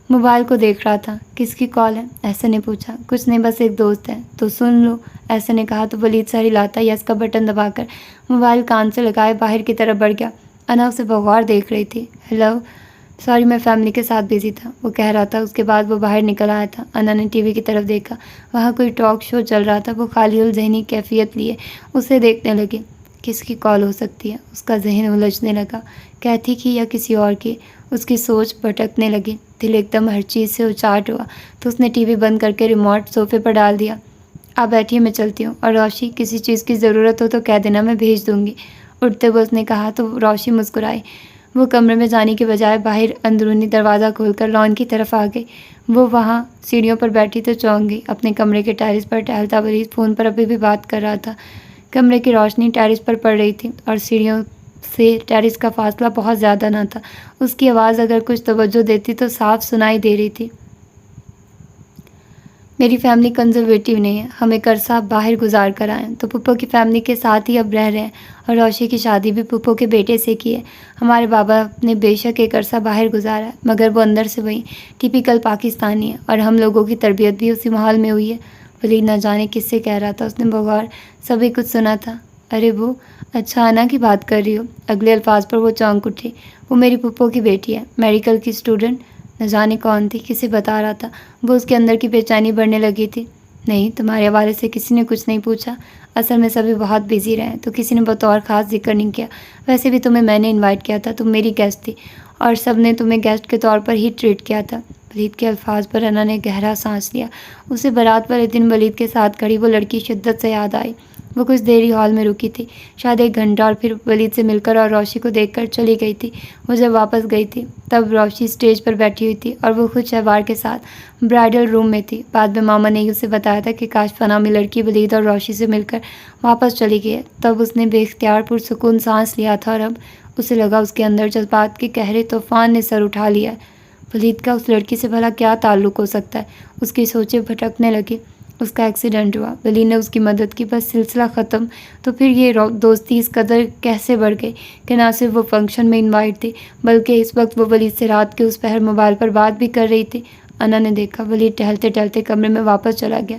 موبائل کو دیکھ رہا تھا۔ کس کی کال ہے؟ احسن نے پوچھا۔ کچھ نہیں، بس ایک دوست ہے۔ تو سن لو، احسن نے کہا تو ولید سر ہلاتا یس کا بٹن دبا کر موبائل کان سے لگائے باہر کی طرف بڑھ گیا۔ انا اسے بغور دیکھ رہی تھی۔ ہیلو، سوری میں فیملی کے ساتھ بزی تھا، وہ کہہ رہا تھا۔ اس کے بعد وہ باہر نکل آیا تھا۔ انا نے ٹی وی کی طرف دیکھا، وہاں کوئی ٹاک شو چل رہا تھا۔ وہ خالی الذہنی کیفیت لیے اسے دیکھنے لگی۔ کس کی کال ہو سکتی ہے؟ اس کا ذہن الجھنے لگا۔ کیتھی کی یا کسی اور کی؟ اس کی سوچ بھٹکنے لگی۔ دل ایک دم ہر چیز سے اچاٹ ہوا تو اس نے ٹی وی بند کر کے ریموٹ صوفے پر ڈال دیا۔ آپ بیٹھیے، میں چلتی ہوں، اور روشی کسی چیز کی ضرورت ہو تو کہہ دینا، میں بھیج دوں گی۔ اٹھتے ہوئے اس نے کہا تو روشی مسکرائی۔ وہ کمرے میں جانے کے بجائے باہر اندرونی دروازہ کھول کر لان کی طرف آ گئی۔ وہ وہاں سیڑھیوں پر بیٹھی تو چونک گئی۔ اپنے کمرے کے ٹیرس پر ٹہلتا ولید فون پر ابھی بھی بات کر رہا تھا۔ کمرے کی روشنی ٹیرس پر پڑ رہی تھی اور سیڑھیوں سے ٹیرس کا فاصلہ بہت زیادہ نہ تھا۔ اس کی آواز اگر کچھ توجہ دیتی تو صاف سنائی دے رہی تھی۔ میری فیملی کنزرویٹو نہیں ہے، ہم ایک عرصہ باہر گزار کر آئے ہیں، تو پھپھو کی فیملی کے ساتھ ہی اب رہ رہے ہیں، اور روشی کی شادی بھی پھپھو کے بیٹے سے کی ہے۔ ہمارے بابا نے بے شک ایک عرصہ باہر گزارا ہے، مگر وہ اندر سے وہی ٹیپیکل پاکستانی ہے، اور ہم لوگوں کی تربیت بھی اسی ماحول میں ہوئی ہے۔ ولید نہ جانے کس سے کہہ رہا تھا، اس نے بغور سبھی کچھ سنا تھا۔ ارے وہ اچھا انا کی بات کر رہی ہو؟ اگلے الفاظ پر وہ چونک اٹھی۔ وہ میری پھپھو کی بیٹی ہے، میڈیکل کی اسٹوڈنٹ۔ نہ جانے کون تھی، کسے بتا رہا تھا؟ وہ اس کے اندر کی بے چینی بڑھنے لگی تھی۔ نہیں، تمہارے حوالے سے کسی نے کچھ نہیں پوچھا؟ اصل میں سبھی بہت بزی رہے تو کسی نے بطور خاص ذکر نہیں کیا۔ ویسے بھی تمہیں میں نے انوائٹ کیا تھا، تم میری گیسٹ تھی، اور سب نے تمہیں گیسٹ کے طور پر ہی ٹریٹ کیا تھا۔ ولید کے الفاظ پر انا نے گہرا سانس لیا۔ اسے بارات والے دن ولید کے ساتھ کھڑی وہ لڑکی شدت سے یاد آئی۔ وہ کچھ دیری ہال میں رکی تھی، شاید 1 گھنٹہ، اور پھر ولید سے مل کر اور روشی کو دیکھ کر چلی گئی تھی۔ وہ جب واپس گئی تھی تب روشی اسٹیج پر بیٹھی ہوئی تھی اور وہ خود شہوار کے ساتھ برائڈل روم میں تھی۔ بعد میں ماما نے اسے بتایا تھا کہ کاشف نامی لڑکی ولید اور روشی سے مل کر واپس چلی گئی ہے۔ تب اس نے بے اختیار پرسکون سانس لیا تھا، اور اب اسے لگا اس کے اندر جذبات کے گہرے طوفان نے سر اٹھا لیا ہے۔ ولید کا اس لڑکی سے بھلا کیا تعلق ہو سکتا ہے؟ اس کی سوچیں بھٹکنے لگی۔ اس کا ایکسیڈنٹ ہوا، ولید نے اس کی مدد کی، بس سلسلہ ختم۔ تو پھر یہ دوستی اس قدر کیسے بڑھ گئی کہ نہ صرف وہ فنکشن میں انوائٹ تھی، بلکہ اس وقت وہ ولید سے رات کے اس پہر موبائل پر بات بھی کر رہی تھی۔ انا نے دیکھا ولید ٹہلتے ٹہلتے کمرے میں واپس چلا گیا۔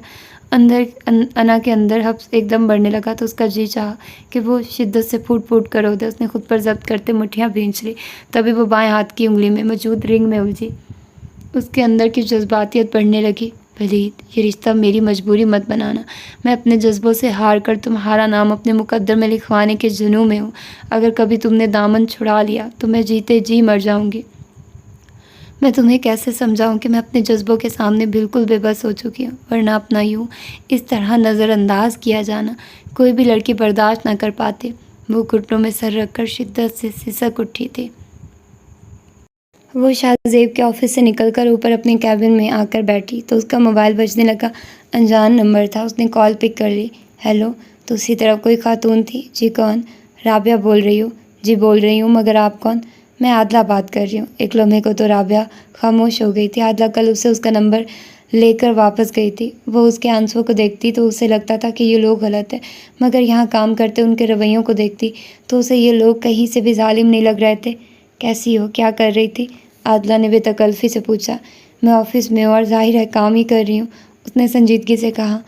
انا کے اندر حبس ایک دم بڑھنے لگا تو اس کا جی چاہا کہ وہ شدت سے پھوٹ پھوٹ کر رو دے۔ اس نے خود پر ضبط کرتے مٹھیاں بھینچ لی، تبھی وہ بائیں ہاتھ کی انگلی میں موجود رنگ میں الجھی۔ اس کے اندر کی جذباتیت بڑھنے لگی۔ ولید، یہ رشتہ میری مجبوری مت بنانا، میں اپنے جذبوں سے ہار کر تمہارا نام اپنے مقدر میں لکھوانے کے جنون میں ہوں۔ اگر کبھی تم نے دامن چھڑا لیا تو میں جیتے جی مر جاؤں گی۔ میں تمہیں کیسے سمجھاؤں کہ میں اپنے جذبوں کے سامنے بالکل بے بس ہو چکی ہوں، ورنہ اپنا یوں اس طرح نظر انداز کیا جانا کوئی بھی لڑکی برداشت نہ کر پاتی۔ وہ گھٹنوں میں سر رکھ کر شدت سے سسک اٹھی تھی۔ وہ شاہ زیب کے آفس سے نکل کر اوپر اپنے کیبن میں آ کر بیٹھی تو اس کا موبائل بجنے لگا۔ انجان نمبر تھا، اس نے کال پک کر لی۔ ہیلو، تو اسی طرف کوئی خاتون تھی۔ جی کون؟ رابعہ بول رہی ہو؟ جی بول رہی ہوں، مگر آپ کون؟ میں عادلہ بات کر رہی ہوں۔ ایک لمحے کو تو رابعہ خاموش ہو گئی تھی۔ عادلہ کل اسے اس کا نمبر لے کر واپس گئی تھی۔ وہ اس کے آنسوں کو دیکھتی تو اسے لگتا تھا کہ یہ لوگ غلط ہیں، مگر یہاں کام کرتے ان کے رویوں کو دیکھتی تو اسے یہ لوگ کہیں سے بھی ظالم نہیں لگ رہے تھے۔ کیسی ہو؟ کیا کر رہی تھی؟ عادلہ نے بے تکلفی سے پوچھا۔ میں آفس میں ہوں اور ظاہر ہے کام ہی کر رہی ہوں، اس نے سنجیدگی سے کہا۔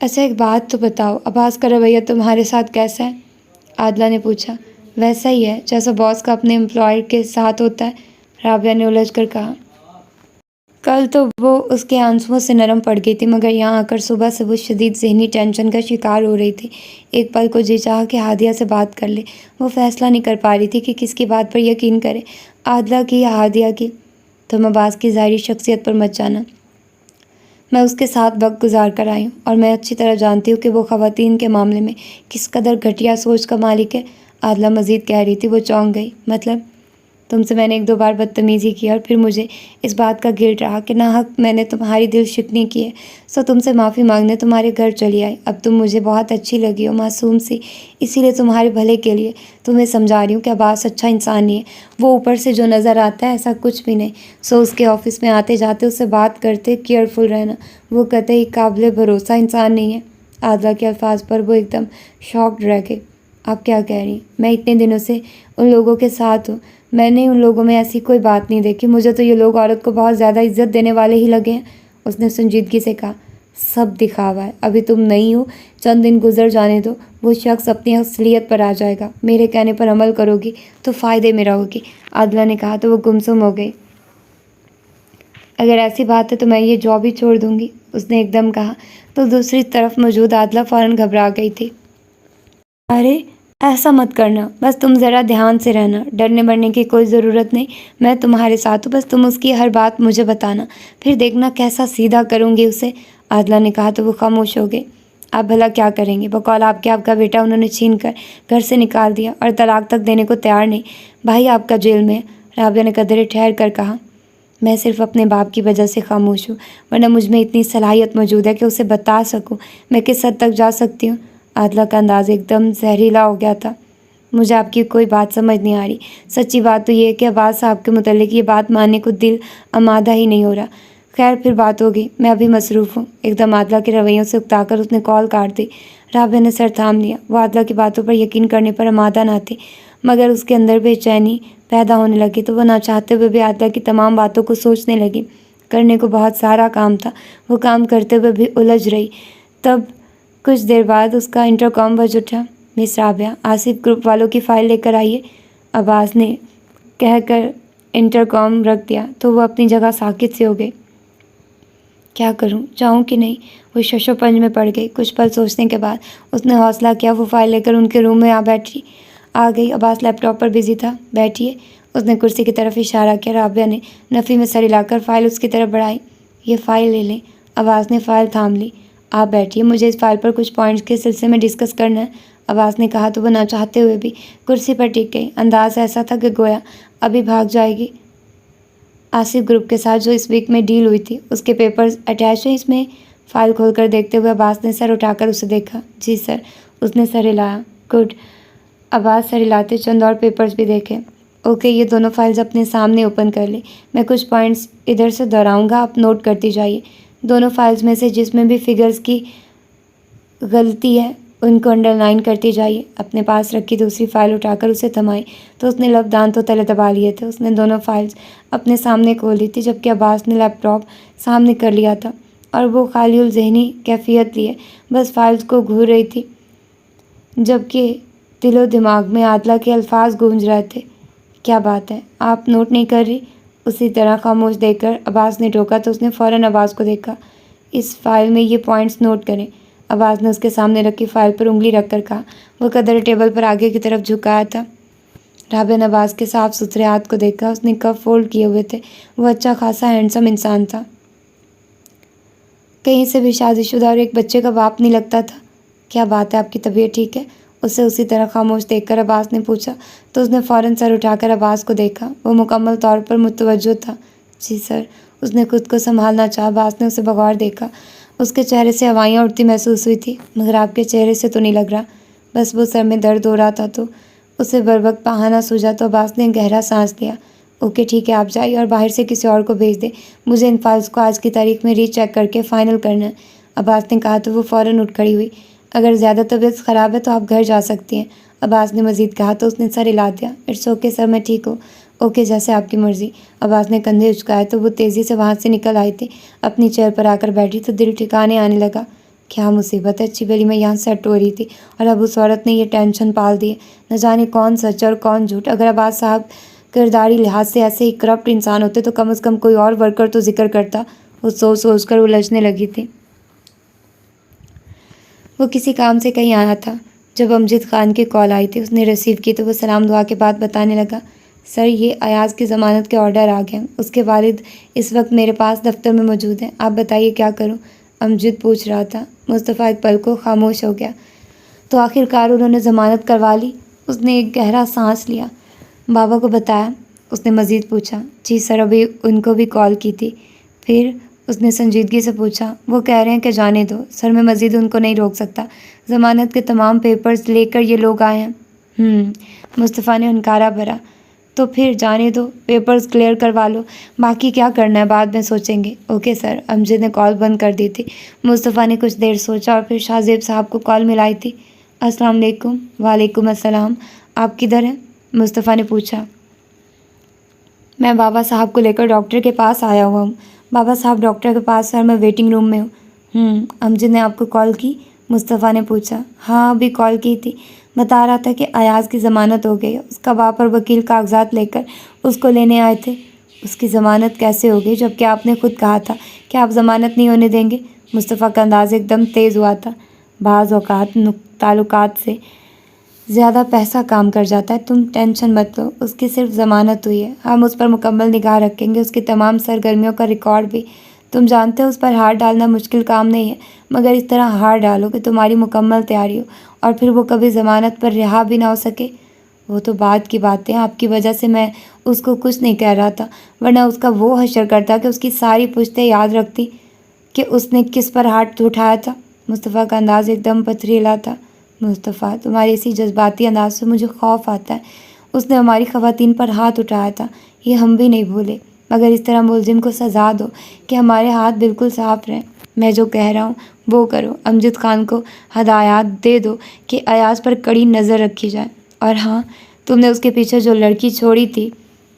اچھا ایک بات تو بتاؤ، عباس کا رویہ تمہارے ساتھ کیسا ہے؟ عادلہ نے پوچھا۔ ویسا ہی ہے جیسا باس کا اپنے امپلائر کے ساتھ ہوتا ہے، رابعہ نے الجھ کر کہا۔ کل تو وہ اس کے آنسوؤں سے نرم پڑ گئی تھی، مگر یہاں آ کر صبح سے وہ شدید ذہنی ٹینشن کا شکار ہو رہی تھی۔ ایک پل کو جی چاہا کہ ہادیہ سے بات کر لے۔ وہ فیصلہ نہیں کر پا رہی تھی کہ کس کی بات پر یقین کرے، عادلہ کی یا ہادیہ کی۔ تم عباس کی ظاہری شخصیت پر مت جانا، میں اس کے ساتھ وقت گزار کر آئی ہوں اور میں اچھی طرح جانتی ہوں کہ وہ خواتین کے معاملے میں کس قدر گھٹیا سوچ کا مالک ہے۔ عادلہ مزید کہہ رہی تھی، وہ چونک گئی۔ مطلب تم سے میں نے 1-2 بار بدتمیزی کی اور پھر مجھے اس بات کا گلٹ رہا کہ ناحق میں نے تمہاری دل شکنی کی ہے، سو تم سے معافی مانگنے تمہارے گھر چلی آئی۔ اب تم مجھے بہت اچھی لگی ہو، معصوم سی، اسی لیے تمہارے بھلے کے لیے تمہیں سمجھا رہی ہوں کہ عباس اچھا انسان نہیں ہے، وہ اوپر سے جو نظر آتا ہے ایسا کچھ بھی نہیں۔ سو اس کے آفس میں آتے جاتے اس سے بات کرتے کیئرفل رہنا، وہ قطعی قابل بھروسہ انسان نہیں ہے۔ عادلہ کے الفاظ پر وہ ایک دم شاکڈ رہ گئی۔ آپ کیا کہہ رہی ہیں؟ میں اتنے دنوں سے ان لوگوں کے ساتھ ہوں، میں نے ان لوگوں میں ایسی کوئی بات نہیں دیکھی، مجھے تو یہ لوگ عورت کو بہت زیادہ عزت دینے والے ہی لگے ہیں۔ اس نے سنجیدگی سے کہا، سب دکھاوا ہے، ابھی تم نہیں ہو، چند دن گزر جانے دو، وہ شخص اپنی اصلیت پر آ جائے گا، میرے کہنے پر عمل کرو گی تو فائدے میں رہو گی۔ عادلہ نے کہا تو وہ گمسم ہو گئی۔ اگر ایسی بات ہے تو میں یہ جاب ہی چھوڑ دوں گی، اس نے ایک دم کہا تو دوسری طرف موجود عادلہ فوراً گھبرا گئی تھی۔ ارے ایسا مت کرنا، بس تم ذرا دھیان سے رہنا، ڈرنے مرنے کی کوئی ضرورت نہیں، میں تمہارے ساتھ ہوں، بس تم اس کی ہر بات مجھے بتانا، پھر دیکھنا کیسا سیدھا کروں گی اسے۔ عادلہ نے کہا تو وہ خاموش ہو گئے۔ آپ بھلا کیا کریں گے؟ بقول آپ کا بیٹا انہوں نے چھین کر گھر سے نکال دیا اور طلاق تک دینے کو تیار نہیں، بھائی آپ کا جیل میں ہے۔ رابعہ نے قدرے ٹھہر کر کہا، میں صرف اپنے باپ کی وجہ سے خاموش ہوں، ورنہ مجھ میں اتنی صلاحیت موجود ہے کہ اسے بتا سکوں میں کس حد تک جا سکتی ہوں۔ عادلہ کا انداز ایک دم زہریلا ہو گیا تھا۔ مجھے آپ کی کوئی بات سمجھ نہیں آ رہی، سچی بات تو یہ ہے کہ عباس صاحب کے متعلق یہ بات ماننے کو دل آمادہ ہی نہیں ہو رہا۔ خیر پھر بات ہوگی، میں ابھی مصروف ہوں۔ ایک دم عادلہ کے رویوں سے اکتا کر اس نے کال کاٹ دی۔ رابعہ نے سر تھام لیا، وہ عادلہ کی باتوں پر یقین کرنے پر آمادہ نہ تھی، مگر اس کے اندر بے چینی پیدا ہونے لگی تو وہ نہ چاہتے ہوئے بھی عادلہ کی تمام باتوں کو سوچنے لگی۔ کرنے کو بہت سارا کام تھا، وہ کام کرتے ہوئے بھی الجھ رہی۔ تب کچھ دیر بعد اس کا انٹرکام بج اٹھا۔ مس رابعہ، آصف گروپ والوں کی فائل لے کر آئیے، عباس نے کہہ کر انٹرکام رکھ دیا تو وہ اپنی جگہ ساکت سے ہو گئی۔ کیا کروں، جاؤں کہ نہیں؟ وہ شش و پنج میں پڑ گئی۔ کچھ پل سوچنے کے بعد اس نے حوصلہ کیا، وہ فائل لے کر ان کے روم میں آ گئی۔ عباس لیپ ٹاپ پر بزی تھا۔ بیٹھیے، اس نے کرسی کی طرف اشارہ کیا۔ رابعہ نے نفی میں سر ہلا کر فائل اس کی طرف بڑھائی۔ یہ فائل لے لیں۔ عباس نے فائل تھام لی۔ آپ بیٹھیے، مجھے اس فائل پر کچھ پوائنٹس کے سلسلے میں ڈسکس کرنا ہے، عباس نے کہا تو وہ نہ چاہتے ہوئے بھی کرسی پر ٹک گئی۔ انداز ایسا تھا کہ گویا ابھی بھاگ جائے گی۔ آصف گروپ کے ساتھ جو اس ویک میں ڈیل ہوئی تھی اس کے پیپرز اٹیچ ہیں اس میں؟ فائل کھول کر دیکھتے ہوئے عباس نے سر اٹھا کر اسے دیکھا۔ جی سر، اس نے سر ہلایا۔ گڈ۔ عباس سر ہلاتے چند اور پیپرز بھی دیکھے۔ اوکے، یہ دونوں فائلز اپنے سامنے اوپن کر لیں، میں کچھ پوائنٹس ادھر سے دہراؤں گا، آپ نوٹ کرتی جائیے۔ دونوں فائلز میں سے جس میں بھی فگرز کی غلطی ہے ان کو انڈر لائن کرتی جائیے۔ اپنے پاس رکھی دوسری فائل اٹھا کر اسے تھمائی تو اس نے لب دانتوں تلے دبا لیے تھے۔ اس نے دونوں فائلز اپنے سامنے کھول لی تھی، جبکہ عباس نے لیپ ٹاپ سامنے کر لیا تھا اور وہ خالی الذہنی کیفیت لیے بس فائلز کو گھور رہی تھی، جبکہ دل و دماغ میں عادلہ کے الفاظ گونج رہے تھے۔ کیا بات ہے، آپ نوٹ نہیں کر رہی؟ اسی طرح خاموش دیکھ کر عباس نے ٹوکا تو اس نے فوراً عباس کو دیکھا۔ اس فائل میں یہ پوائنٹس نوٹ کریں، عباس نے اس کے سامنے رکھی فائل پر انگلی رکھ کر کہا۔ وہ قدر ٹیبل پر آگے کی طرف جھکایا تھا۔ رابعہ نے عباس کے صاف ستھرے ہاتھ کو دیکھا، اس نے کف فولڈ کیے ہوئے تھے، وہ اچھا خاصا ہینڈسم انسان تھا، کہیں سے بھی شادی شدہ اور ایک بچے کا باپ نہیں لگتا تھا۔ کیا بات ہے، آپ کی طبیعت ٹھیک ہے؟ اسے اسی طرح خاموش دیکھ کر عباس نے پوچھا تو اس نے فوراً سر اٹھا کر عباس کو دیکھا۔ وہ مکمل طور پر متوجہ تھا۔ جی سر، اس نے خود کو سنبھالنا چاہا۔ عباس نے اسے بغور دیکھا، اس کے چہرے سے ہوائیاں اڑتی محسوس ہوئی تھی، مگر آپ کے چہرے سے تو نہیں لگ رہا، بس وہ سر میں درد ہو رہا تھا تو اسے بروقت بہانہ سوجا تو عباس نے گہرا سانس لیا۔ اوکے ٹھیک ہے، آپ جائیے اور باہر سے کسی اور کو بھیج دیں، مجھے ان فائلز کو آج کی تاریخ میں ری چیک کر کے فائنل کرنا ہے، عباس نے کہا تو وہ فوراً اٹھ کھڑی ہوئی۔ اگر زیادہ طبیعت خراب ہے تو آپ گھر جا سکتی ہیں، عباس نے مزید کہا تو اس نے سر ہلا دیا۔ اٹس اوکے سر، میں ٹھیک ہوں۔ اوکے، جیسے آپ کی مرضی۔ عباس نے کندھے اچکائے تو وہ تیزی سے وہاں سے نکل آئی تھی۔ اپنی چیئر پر آ کر بیٹھی تو دل ٹھکانے آنے لگا۔ کیا مصیبت ہے، اچھی بھلی میں یہاں سیٹ ہو رہی تھی اور اب اس عورت نے یہ ٹینشن پال دی ہے، نہ جانے کون سچ اور کون جھوٹ۔ اگر عباس صاحب کرداری لحاظ سے ایسے ہی کرپٹ انسان ہوتے تو کم از کم کوئی اور ورکر تو ذکر کرتا، وہ سوچ سوچ کر الجھنے لگی تھی۔ وہ کسی کام سے کہیں آیا تھا، جب امجد خان کی کال آئی تھی اس نے ریسیو کی تو وہ سلام دعا کے بعد بتانے لگا، سر یہ ایاز کی ضمانت کے آرڈر آ گئے ہیں، اس کے والد اس وقت میرے پاس دفتر میں موجود ہیں، آپ بتائیے کیا کروں؟ امجد پوچھ رہا تھا۔ مصطفیٰ ایک پل کو خاموش ہو گیا۔ تو آخر کار انہوں نے ضمانت کروا لی؟ اس نے ایک گہرا سانس لیا۔ بابا کو بتایا؟ اس نے مزید پوچھا۔ جی سر، ابھی ان کو بھی کال کی تھی۔ پھر اس نے سنجیدگی سے پوچھا۔ وہ کہہ رہے ہیں کہ جانے دو سر، میں مزید ان کو نہیں روک سکتا، ضمانت کے تمام پیپرز لے کر یہ لوگ آئے ہیں۔ مصطفیٰ نے ہنکارا بھرا۔ تو پھر جانے دو، پیپرز کلیئر کروا لو، باقی کیا کرنا ہے بعد میں سوچیں گے۔ Okay sir. امجد نے کال بند کر دی تھی۔ مصطفیٰ نے کچھ دیر سوچا اور پھر شاہ زیب صاحب کو کال ملائی تھی۔ السلام علیکم۔ وعلیکم السلام۔ آپ کدھر ہیں؟ مصطفیٰ نے پوچھا۔ میں بابا صاحب کو لے کر ڈاکٹر کے پاس آیا ہوا ہوں۔ بابا صاحب ڈاکٹر کے پاس سر، میں ویٹنگ روم میں ہوں۔ امجد نے آپ کو کال کی؟ مصطفیٰ نے پوچھا۔ ہاں، ابھی کال کی تھی، بتا رہا تھا کہ ایاز کی ضمانت ہو گئی ہے۔ اس کا باپ اور وکیل کاغذات لے کر اس کو لینے آئے تھے۔ اس کی ضمانت کیسے ہو گئی جبکہ آپ نے خود کہا تھا کہ آپ ضمانت نہیں ہونے دیں گے؟ مصطفیٰ کا انداز ایک دم تیز ہوا تھا۔ بعض اوقات تعلقات سے زیادہ پیسہ کام کر جاتا ہے، تم ٹینشن مت لو، اس کی صرف ضمانت ہوئی ہے، ہم اس پر مکمل نگاہ رکھیں گے، اس کی تمام سرگرمیوں کا ریکارڈ بھی۔ تم جانتے ہو اس پر ہاتھ ڈالنا مشکل کام نہیں ہے، مگر اس طرح ہاتھ ڈالو کہ تمہاری مکمل تیاری ہو اور پھر وہ کبھی ضمانت پر رہا بھی نہ ہو سکے۔ وہ تو بعد کی باتیں، آپ کی وجہ سے میں اس کو کچھ نہیں کہہ رہا تھا، ورنہ اس کا وہ حشر کرتا کہ اس کی ساری پشتیں یاد رکھتی کہ اس نے کس پر ہاتھ اٹھایا تھا۔ مصطفیٰ کا انداز ایک دم پتھریلا تھا۔ مصطفیٰ، تمہارے اسی جذباتی انداز سے مجھے خوف آتا ہے۔ اس نے ہماری خواتین پر ہاتھ اٹھایا تھا، یہ ہم بھی نہیں بھولے، مگر اس طرح ملزم کو سزا دو کہ ہمارے ہاتھ بالکل صاف رہیں۔ میں جو کہہ رہا ہوں وہ کرو، امجد خان کو ہدایات دے دو کہ ایاز پر کڑی نظر رکھی جائے، اور ہاں، تم نے اس کے پیچھے جو لڑکی چھوڑی تھی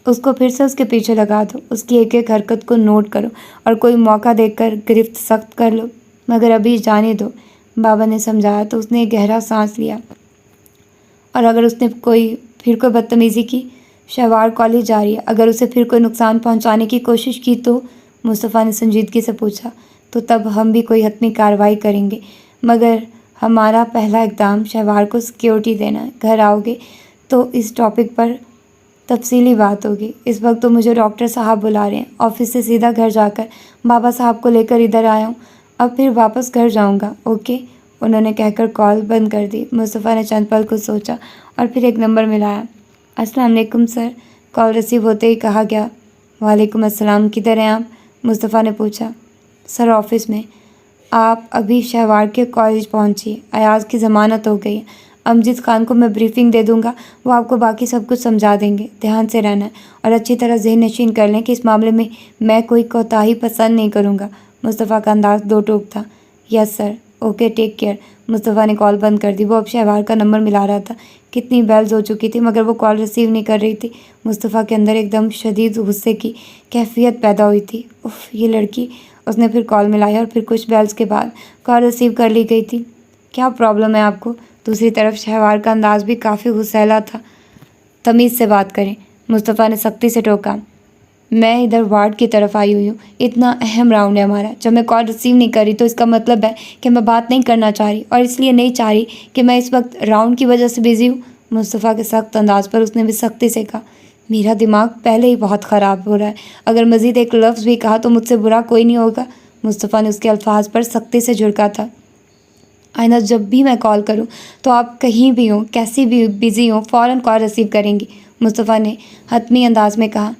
اس کو پھر سے اس کے پیچھے لگا دو، اس کی ایک ایک حرکت کو نوٹ کرو اور کوئی موقع دیکھ کر گرفت سخت کر لو، مگر ابھی جانے دو۔ بابا نے سمجھایا تو اس نے ایک گہرا سانس لیا۔ اور اگر اس نے پھر کوئی بدتمیزی کی؟ شہوار کالج جا رہی ہے، اگر اسے پھر کوئی نقصان پہنچانے کی کوشش کی تو؟ مصطفیٰ نے سنجیدگی سے پوچھا۔ تو تب ہم بھی کوئی حتمی کارروائی کریں گے، مگر ہمارا پہلا اقدام شہوار کو سیکیورٹی دینا ہے۔ گھر آؤ گے تو اس ٹاپک پر تفصیلی بات ہوگی۔ اس وقت تو مجھے ڈاکٹر صاحب بلا رہے ہیں، آفس سے سیدھا گھر جا کر بابا صاحب کو لے کر ادھر آیا ہوں، اب پھر واپس گھر جاؤں گا۔ اوکے، انہوں نے کہہ کر کال بند کر دی۔ مصطفیٰ نے چند پل کو سوچا اور پھر ایک نمبر ملایا۔ السلام علیکم سر، کال ریسیو ہوتے ہی کہا گیا۔ وعلیکم السلام، کدھر ہیں آپ؟ مصطفیٰ نے پوچھا۔ سر، آفس میں۔ آپ ابھی شہوار کے کالج پہنچیے، ایاز کی ضمانت ہو گئی ہے۔ امجد خان کو میں بریفنگ دے دوں گا، وہ آپ کو باقی سب کچھ سمجھا دیں گے۔ دھیان سے رہنا ہے اور اچھی طرح ذہن نشین کر لیں کہ اس معاملے میں کوئی کوتاہی پسند نہیں کروں گا۔ مصطفیٰ کا انداز دو ٹوک تھا۔ یس سر، اوکے، ٹیک کیئر۔ مصطفیٰ نے کال بند کر دی۔ وہ اب شہوار کا نمبر ملا رہا تھا۔ کتنی بیلز ہو چکی تھی مگر وہ کال ریسیو نہیں کر رہی تھی۔ مصطفیٰ کے اندر ایک دم شدید غصے کی کیفیت پیدا ہوئی تھی۔ اف، یہ لڑکی! اس نے پھر کال ملائی اور پھر کچھ بیلز کے بعد کال ریسیو کر لی گئی تھی۔ کیا پرابلم ہے آپ کو؟ دوسری طرف شہوار کا انداز بھی کافی غصیلا تھا۔ تمیز سے بات کریں، مصطفیٰ نے سختی سے ٹوکا۔ میں ادھر وارڈ کی طرف آئی ہوئی ہوں، اتنا اہم راؤنڈ ہے ہمارا، جب میں کال ریسیو نہیں کر رہی تو اس کا مطلب ہے کہ میں بات نہیں کرنا چاہ رہی، اور اس لیے نہیں چاہ رہی کہ میں اس وقت راؤنڈ کی وجہ سے بزی ہوں۔ مصطفیٰ کے سخت انداز پر اس نے بھی سختی سے کہا۔ میرا دماغ پہلے ہی بہت خراب ہو رہا ہے، اگر مزید ایک لفظ بھی کہا تو مجھ سے برا کوئی نہیں ہوگا۔ مصطفیٰ نے اس کے الفاظ پر سختی سے جھڑکا تھا۔ آئندہ جب بھی میں کال کروں تو آپ کہیں بھی ہوں، کیسی بھی بزی ہوں، فوراً کال ریسیو کریں گی، مصطفیٰ نے حتمی انداز میں کہا۔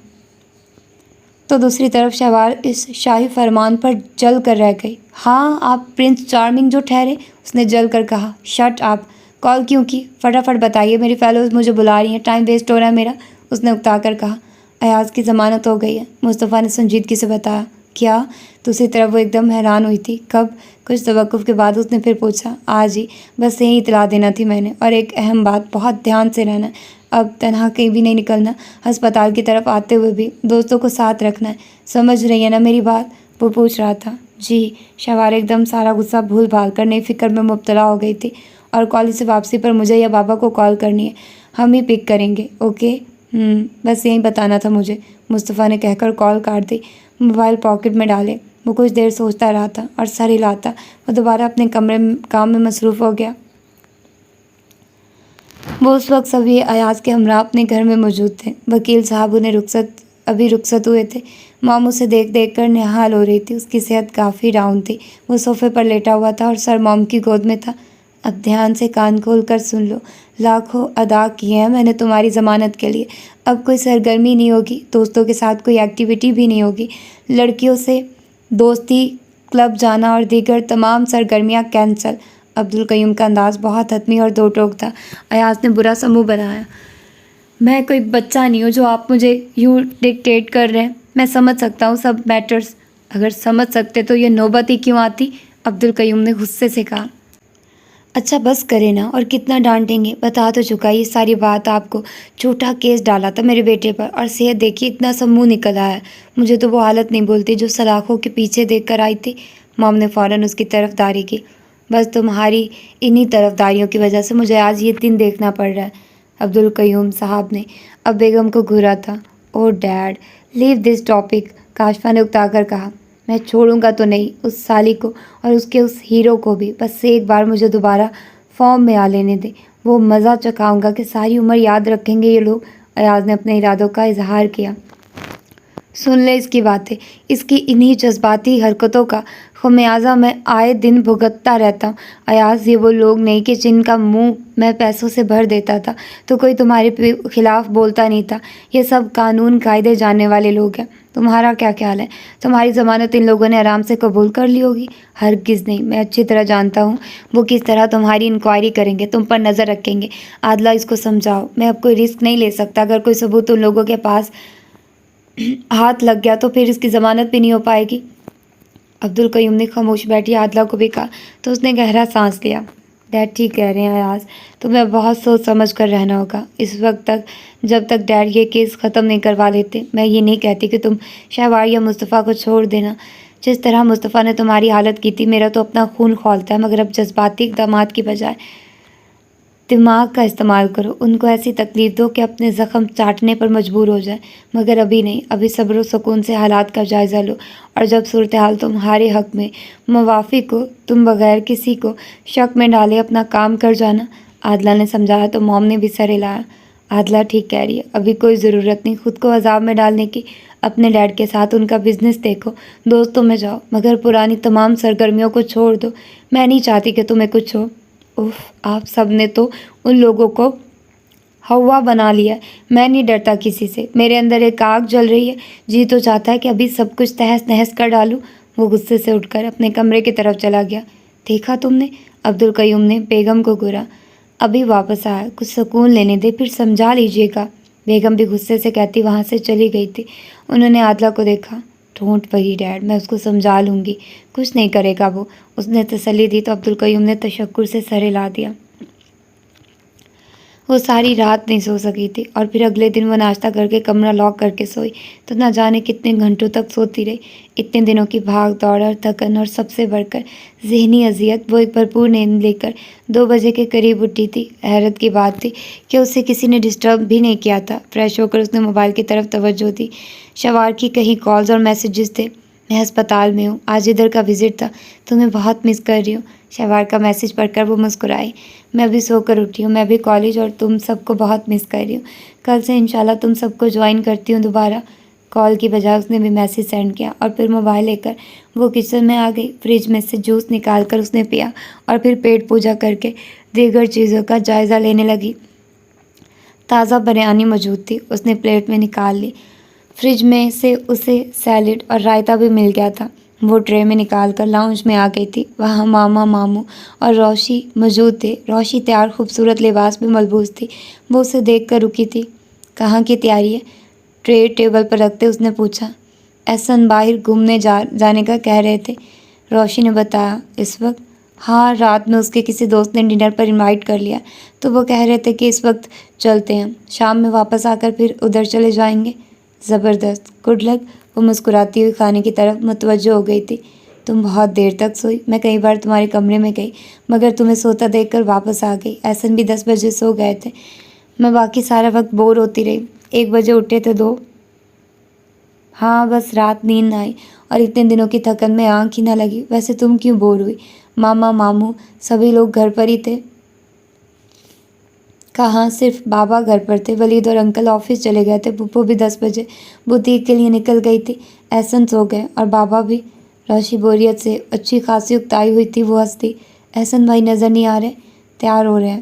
تو دوسری طرف شہوار اس شاہی فرمان پر جل کر رہ گئی۔ ہاں، آپ پرنس چارمنگ جو ٹھہرے، اس نے جل کر کہا۔ شٹ آپ! کال کیوں کی؟ فٹافٹ بتائیے، میری فیلوز مجھے بلا رہی ہیں، ٹائم ویسٹ ہو رہا ہے میرا، اس نے اکتا کر کہا۔ ایاز کی ضمانت ہو گئی ہے، مصطفیٰ نے سنجیدگی سے بتایا۔ کیا؟ دوسری طرف وہ ایک دم حیران ہوئی تھی۔ کب؟ کچھ توقف کے بعد اس نے پھر پوچھا۔ آج ہی، بس یہی اطلاع دینا تھی میں نے، اور ایک اہم بات، بہت دھیان سے رہنا ہے، اب تنہا کہیں بھی نہیں نکلنا، ہسپتال کی طرف آتے ہوئے بھی دوستوں کو ساتھ رکھنا ہے، سمجھ رہی ہے نا میری بات؟ وہ پوچھ رہا تھا۔ جی۔ شہوار ایک دم سارا غصہ بھول بھال کر نئی فکر میں مبتلا ہو گئی تھی۔ اور کالج سے واپسی پر مجھے یا بابا کو کال کرنی ہے، ہم ہی پک کریں گے، اوکے؟ بس یہی بتانا تھا مجھے، مصطفیٰ نے کہہ کر کال کاٹ دی۔ موبائل پاکٹ میں ڈالے وہ کچھ دیر سوچتا رہا تھا اور سر ہلاتا وہ دوبارہ اپنے کام میں مصروف ہو گیا۔ وہ اس وقت سبھی ایاز کے ہمراہ اپنے گھر میں موجود تھے۔ وکیل صاحب انہیں ابھی رخصت ہوئے تھے۔ مام اسے دیکھ دیکھ کر نہال ہو رہی تھی، اس کی صحت کافی ڈاؤن تھی۔ وہ صوفے پر لیٹا ہوا تھا اور سر مام کی گود میں تھا۔ اب دھیان سے کان کھول کر سن لو، لاکھوں ادا کیے ہیں میں نے تمہاری ضمانت کے لیے۔ اب کوئی سرگرمی نہیں ہوگی، دوستوں کے ساتھ کوئی ایکٹیویٹی بھی نہیں ہوگی، لڑکیوں سے دوستی، کلب جانا اور دیگر تمام سرگرمیاں کینسل۔ عبدالقیوم کا انداز بہت حتمی اور دو ٹوک تھا۔ ایاز نے برا سا منہ بنایا۔ میں کوئی بچہ نہیں ہوں جو آپ مجھے یوں ڈکٹیٹ کر رہے ہیں۔ میں سمجھ سکتا ہوں سب میٹرز۔ اگر سمجھ سکتے تو یہ نوبت ہی کیوں آتی؟ عبدالقیوم نے غصے سے کہا۔ اچھا بس کرے نا، اور کتنا ڈانٹیں گے؟ بتا تو چکا یہ ساری بات آپ کو۔ جھوٹا کیس ڈالا تھا میرے بیٹے پر، اور صحت دیکھیے اتنا سا منہ نکل آیا۔ مجھے تو وہ حالت نہیں بولتی جو سلاخوں کے پیچھے دیکھ کر آئی تھی۔ موم نے فوراً اس کی طرفداری کی۔ بس تمہاری انہی طرفداریوں کی وجہ سے مجھے آج یہ دن دیکھنا پڑ رہا ہے۔ عبدالقیوم صاحب نے اب بیگم کو گھورا تھا۔ Oh dad, leave this topic, Kashifa نے اکتا کر کہا۔ میں چھوڑوں گا تو نہیں اس سالی کو اور اس کے اس ہیرو کو بھی، بس ایک بار مجھے دوبارہ فارم میں آ لینے دیں، وہ مزہ چکھاؤں گا کہ ساری عمر یاد رکھیں گے یہ لوگ۔ ایاز نے اپنے ارادوں کا اظہار کیا۔ سن لے اس کی باتیں، اس کی انہی جذباتی حرکتوں کا خمیازہ میں آئے دن بھگتتا رہتا ہوں۔ ایاز، یہ وہ لوگ نہیں کہ جن کا منہ میں پیسوں سے بھر دیتا تھا تو کوئی تمہارے خلاف بولتا نہیں تھا۔ یہ سب قانون قاعدے جاننے والے لوگ ہیں۔ تمہارا کیا خیال ہے؟ تمہاری ضمانت ان لوگوں نے آرام سے قبول کر لی ہوگی؟ ہرگز نہیں، میں اچھی طرح جانتا ہوں وہ کس طرح تمہاری انکوائری کریں گے، تم پر نظر رکھیں گے۔ عادلہ، اس کو سمجھاؤ۔ میں اب کوئی رسک نہیں لے سکتا۔ اگر کوئی ثبوت ان لوگوں کے پاس ہاتھ لگ گیا تو پھر اس کی ضمانت بھی نہیں ہو پائے گی۔ عبدالقیوم نے خاموش بیٹھی عادلہ کو بھی کہا تو اس نے گہرا سانس لیا۔ ڈیڈ ٹھیک کہہ رہے ہیں ایاز، تمہیں بہت سوچ سمجھ کر رہنا ہوگا اس وقت تک، جب تک ڈیڈ یہ کیس ختم نہیں کروا لیتے۔ میں یہ نہیں کہتی کہ تم شہوار یا مصطفیٰ کو چھوڑ دینا۔ جس طرح مصطفیٰ نے تمہاری حالت کی تھی، میرا تو اپنا خون کھولتا ہے، مگر اب جذباتی اقدامات کی بجائے دماغ کا استعمال کرو۔ ان کو ایسی تکلیف دو کہ اپنے زخم چاٹنے پر مجبور ہو جائیں، مگر ابھی نہیں۔ ابھی صبر و سکون سے حالات کا جائزہ لو، اور جب صورتحال تمہارے حق میں موافق ہو، تم بغیر کسی کو شک میں ڈالے اپنا کام کر جانا۔ عادلہ نے سمجھایا تو موم نے بھی سر ہلایا۔ عادلہ ٹھیک کہہ رہی ہے، ابھی کوئی ضرورت نہیں خود کو عذاب میں ڈالنے کی۔ اپنے ڈیڈ کے ساتھ ان کا بزنس دیکھو، دوستوں میں جاؤ، مگر پرانی تمام سرگرمیوں کو چھوڑ دو۔ میں نہیں چاہتی کہ تمہیں کچھ ہو۔ اف، آپ سب نے تو ان لوگوں کو ہوا بنا لیا ہے۔ میں نہیں ڈرتا کسی سے، میرے اندر ایک آگ جل رہی ہے، جی تو چاہتا ہے کہ ابھی سب کچھ تہس نہس کر ڈالوں۔ وہ غصے سے اٹھ کر اپنے کمرے کی طرف چلا گیا۔ دیکھا تم نے؟ عبدالقیوم نے بیگم کو گھورا۔ ابھی واپس آیا، کچھ سکون لینے دے، پھر سمجھا لیجیے گا۔ بیگم بھی غصے سے کہتی وہاں سے چلی گئی تھی۔ انہوں نے عادلہ کو دیکھا۔ ڈونٹ وری ڈیڈ، میں اس کو سمجھا لوں گی، کچھ نہیں کرے گا وہ، اس نے تسلی دی تو عبدالقیوم نے تشکر سے سر ہلا دیا۔ وہ ساری رات نہیں سو سکی تھی، اور پھر اگلے دن وہ ناشتہ کر کے کمرہ لاک کر کے سوئی تو نہ جانے کتنے گھنٹوں تک سوتی رہی۔ اتنے دنوں کی بھاگ دوڑ اور تھکن، اور سب سے بڑھ کر ذہنی اذیت، وہ ایک بھرپور نیند لے کر 2 بجے کے قریب اٹھی تھی۔ حیرت کی بات تھی کہ اسے کسی نے ڈسٹرب بھی نہیں کیا تھا۔ فریش ہو کر اس نے موبائل کی طرف توجہ دی۔ شوار کی کہیں کالز اور میسیجز تھے۔ میں ہسپتال میں ہوں، آج ادھر کا وزٹ تھا، تمہیں بہت مس کر رہی ہوں۔ شوار کا میسیج پڑھ کر وہ مسکرائی۔ میں ابھی سو کر اٹھی ہوں، میں بھی کالج اور تم سب کو بہت مس کر رہی ہوں۔ کل سے انشاءاللہ تم سب کو جوائن کرتی ہوں دوبارہ۔ کال کی بجائے اس نے بھی میسیج سینڈ کیا، اور پھر موبائل لے کر وہ کچن میں آ گئی۔ فریج میں سے جوس نکال کر اس نے پیا، اور پھر پیٹ پوجا کر کے دیگر چیزوں کا جائزہ لینے لگی۔ تازہ بریانی موجود تھی، اس نے پلیٹ میں نکال لی۔ فریج میں سے اسے سیلڈ اور رائتا بھی مل گیا تھا۔ وہ ٹرے میں نکال کر لاؤنج میں آ گئی تھی۔ وہاں ماما، ماموں اور روشی موجود تھے۔ روشی تیار خوبصورت لباس میں ملبوس تھی۔ وہ اسے دیکھ کر رکی تھی۔ کہاں کی تیاری ہے؟ ٹرے ٹیبل پر رکھتے اس نے پوچھا۔ احسن باہر گھومنے جانے کا کہہ رہے تھے، روشی نے بتایا۔ اس وقت؟ ہاں، رات میں اس کے کسی دوست نے ڈنر پر انوائٹ کر لیا، تو وہ کہہ رہے تھے کہ اس وقت چلتے ہیں، شام میں واپس آ کر پھر ادھر چلے جائیں گے۔ زبردست، گڈ لک۔ وہ مسکراتی ہوئی کھانے کی طرف متوجہ ہو گئی تھی۔ تم بہت دیر تک سوئی، میں کئی بار تمہارے کمرے میں گئی، مگر تمہیں سوتا دیکھ کر واپس آ گئی۔ احسن بھی 10 بجے سو گئے تھے، میں باقی سارا وقت بور ہوتی رہی۔ 1 بجے اٹھے تھے 2۔ ہاں، بس رات نیند نہ آئی، اور اتنے دنوں کی تھکن میں آنکھ ہی نہ لگی۔ ویسے تم کیوں بور ہوئی؟ ماما، ماموں سبھی لوگ گھر پر ہی تھے۔ کہاں، صرف بابا گھر پر تھے، ولید اور انکل آفس چلے گئے تھے، پھپھو بھی 10 بجے بوتیک کے لیے نکل گئی تھی۔ احسن سو گئے، اور بابا بھی؟ روشی بوریت سے اچھی خاصی اکتائی ہوئی تھی، وہ ہنس دی۔ احسن بھائی نظر نہیں آ رہے؟ تیار ہو رہے ہیں،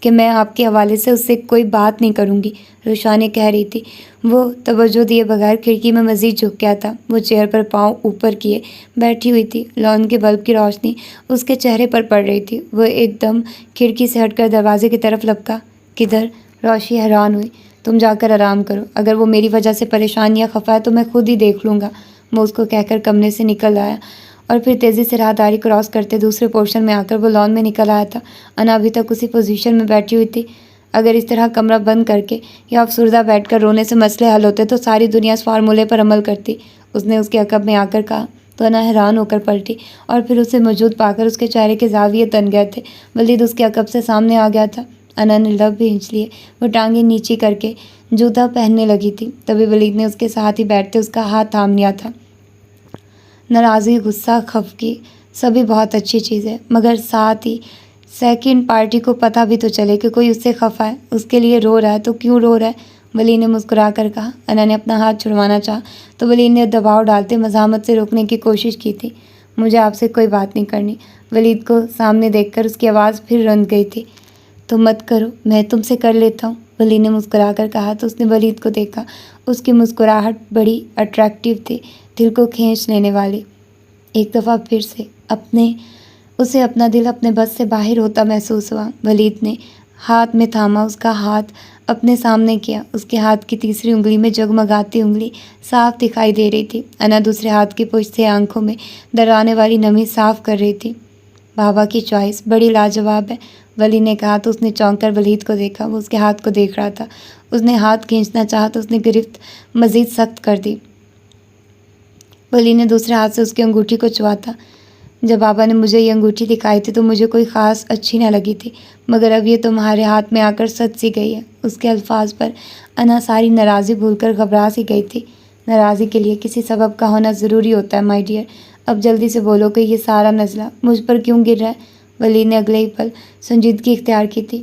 کہ میں آپ کے حوالے سے اس سے کوئی بات نہیں کروں گی، روشانی کہہ رہی تھی۔ وہ توجہ دیے بغیر کھڑکی میں مزید جھک گیا تھا۔ وہ چیئر پر پاؤں اوپر کیے بیٹھی ہوئی تھی۔ لان کے بلب کی روشنی اس کے چہرے پر پڑ رہی تھی۔ وہ ایک دم کھڑکی سے ہٹ کر دروازے کی طرف لپکا۔ کدھر؟ روشی حیران ہوئی۔ تم جا کر آرام کرو، اگر وہ میری وجہ سے پریشان یا خفا ہے تو میں خود ہی دیکھ لوں گا، وہ اس کو کہہ کر کمرے سے نکل آیا اور پھر تیزی سے راہداری کراس کرتے دوسرے پورشن میں آ کر وہ لان میں نکل آیا تھا۔ انا ابھی تک اسی پوزیشن میں بیٹھی ہوئی تھی۔ اگر اس طرح کمرہ بند کر کے یا افسردہ بیٹھ کر رونے سے مسئلے حل ہوتے تو ساری دنیا اس فارمولے پر عمل کرتی، اس نے اس کے عقب میں آ کر کہا تو انا حیران ہو کر پلٹی اور پھر اسے موجود پا کر اس کے چہرے کے زاویے تن گئے تھے۔ ولید اس کے عقب سے سامنے آ گیا تھا۔ انا نے لب بھی ہنچ لیے۔ وہ ٹانگیں نیچی کر کے جوتا پہننے لگی تھی، تبھی ولید نے اس کے ساتھ ہی بیٹھتے اس کا ہاتھ تھام لیا تھا۔ ناراضگی، غصہ، خفگی سبھی بہت اچھی چیز ہے، مگر ساتھ ہی سیکنڈ پارٹی کو پتہ بھی تو چلے کہ کوئی اس سے خفا ہے، اس کے لیے رو رہا ہے تو کیوں رو رہا ہے، ولید نے مسکرا کر کہا۔ انا نے اپنا ہاتھ چھڑوانا چاہا تو ولید نے دباؤ ڈالتے مزاحمت سے روکنے کی کوشش کی تھی۔ مجھے آپ سے کوئی بات نہیں کرنی، ولید کو سامنے دیکھ کر اس کی آواز پھر رند گئی تھی۔ تو مت کرو، میں تم سے کر لیتا ہوں، ولید نے مسکرا کر کہا تو اس نے ولید کو دیکھا۔ اس کی مسکراہٹ بڑی اٹریکٹیو تھی، دل کو کھینچ لینے والی۔ ایک دفعہ پھر سے اسے اپنا دل اپنے بس سے باہر ہوتا محسوس ہوا۔ ولید نے ہاتھ میں تھاما، اس کا ہاتھ اپنے سامنے کیا۔ اس کے ہاتھ کی تیسری انگلی میں جگمگاتی انگلی صاف دکھائی دے رہی تھی۔ انا دوسرے ہاتھ کی پشت سے آنکھوں میں ڈرانے والی نمی صاف کر رہی تھی۔ بابا کی چوائس بڑی لاجواب ہے، ولید نے کہا تو اس نے چونک کر ولید کو دیکھا۔ وہ اس کے ہاتھ کو دیکھ رہا تھا۔ اس نے ہاتھ کھینچنا چاہا تو اس نے گرفت مزید سخت کر دی۔ ولید نے دوسرے ہاتھ سے اس کی انگوٹھی کو چواتا۔ جب بابا نے مجھے یہ انگوٹھی دکھائی تھی تو مجھے کوئی خاص اچھی نہ لگی تھی، مگر اب یہ تمہارے ہاتھ میں آ کر سچ سی گئی ہے۔ اس کے الفاظ پر انا ساری ناراضی بھول کر گھبرا سی گئی تھی۔ ناراضی کے لیے کسی سبب کا ہونا ضروری ہوتا ہے مائی ڈیئر، اب جلدی سے بولو کہ یہ سارا نزلہ مجھ پر کیوں گر رہا ہے؟ ولید نے اگلے ہی پل سنجیدگی اختیار کی تھی۔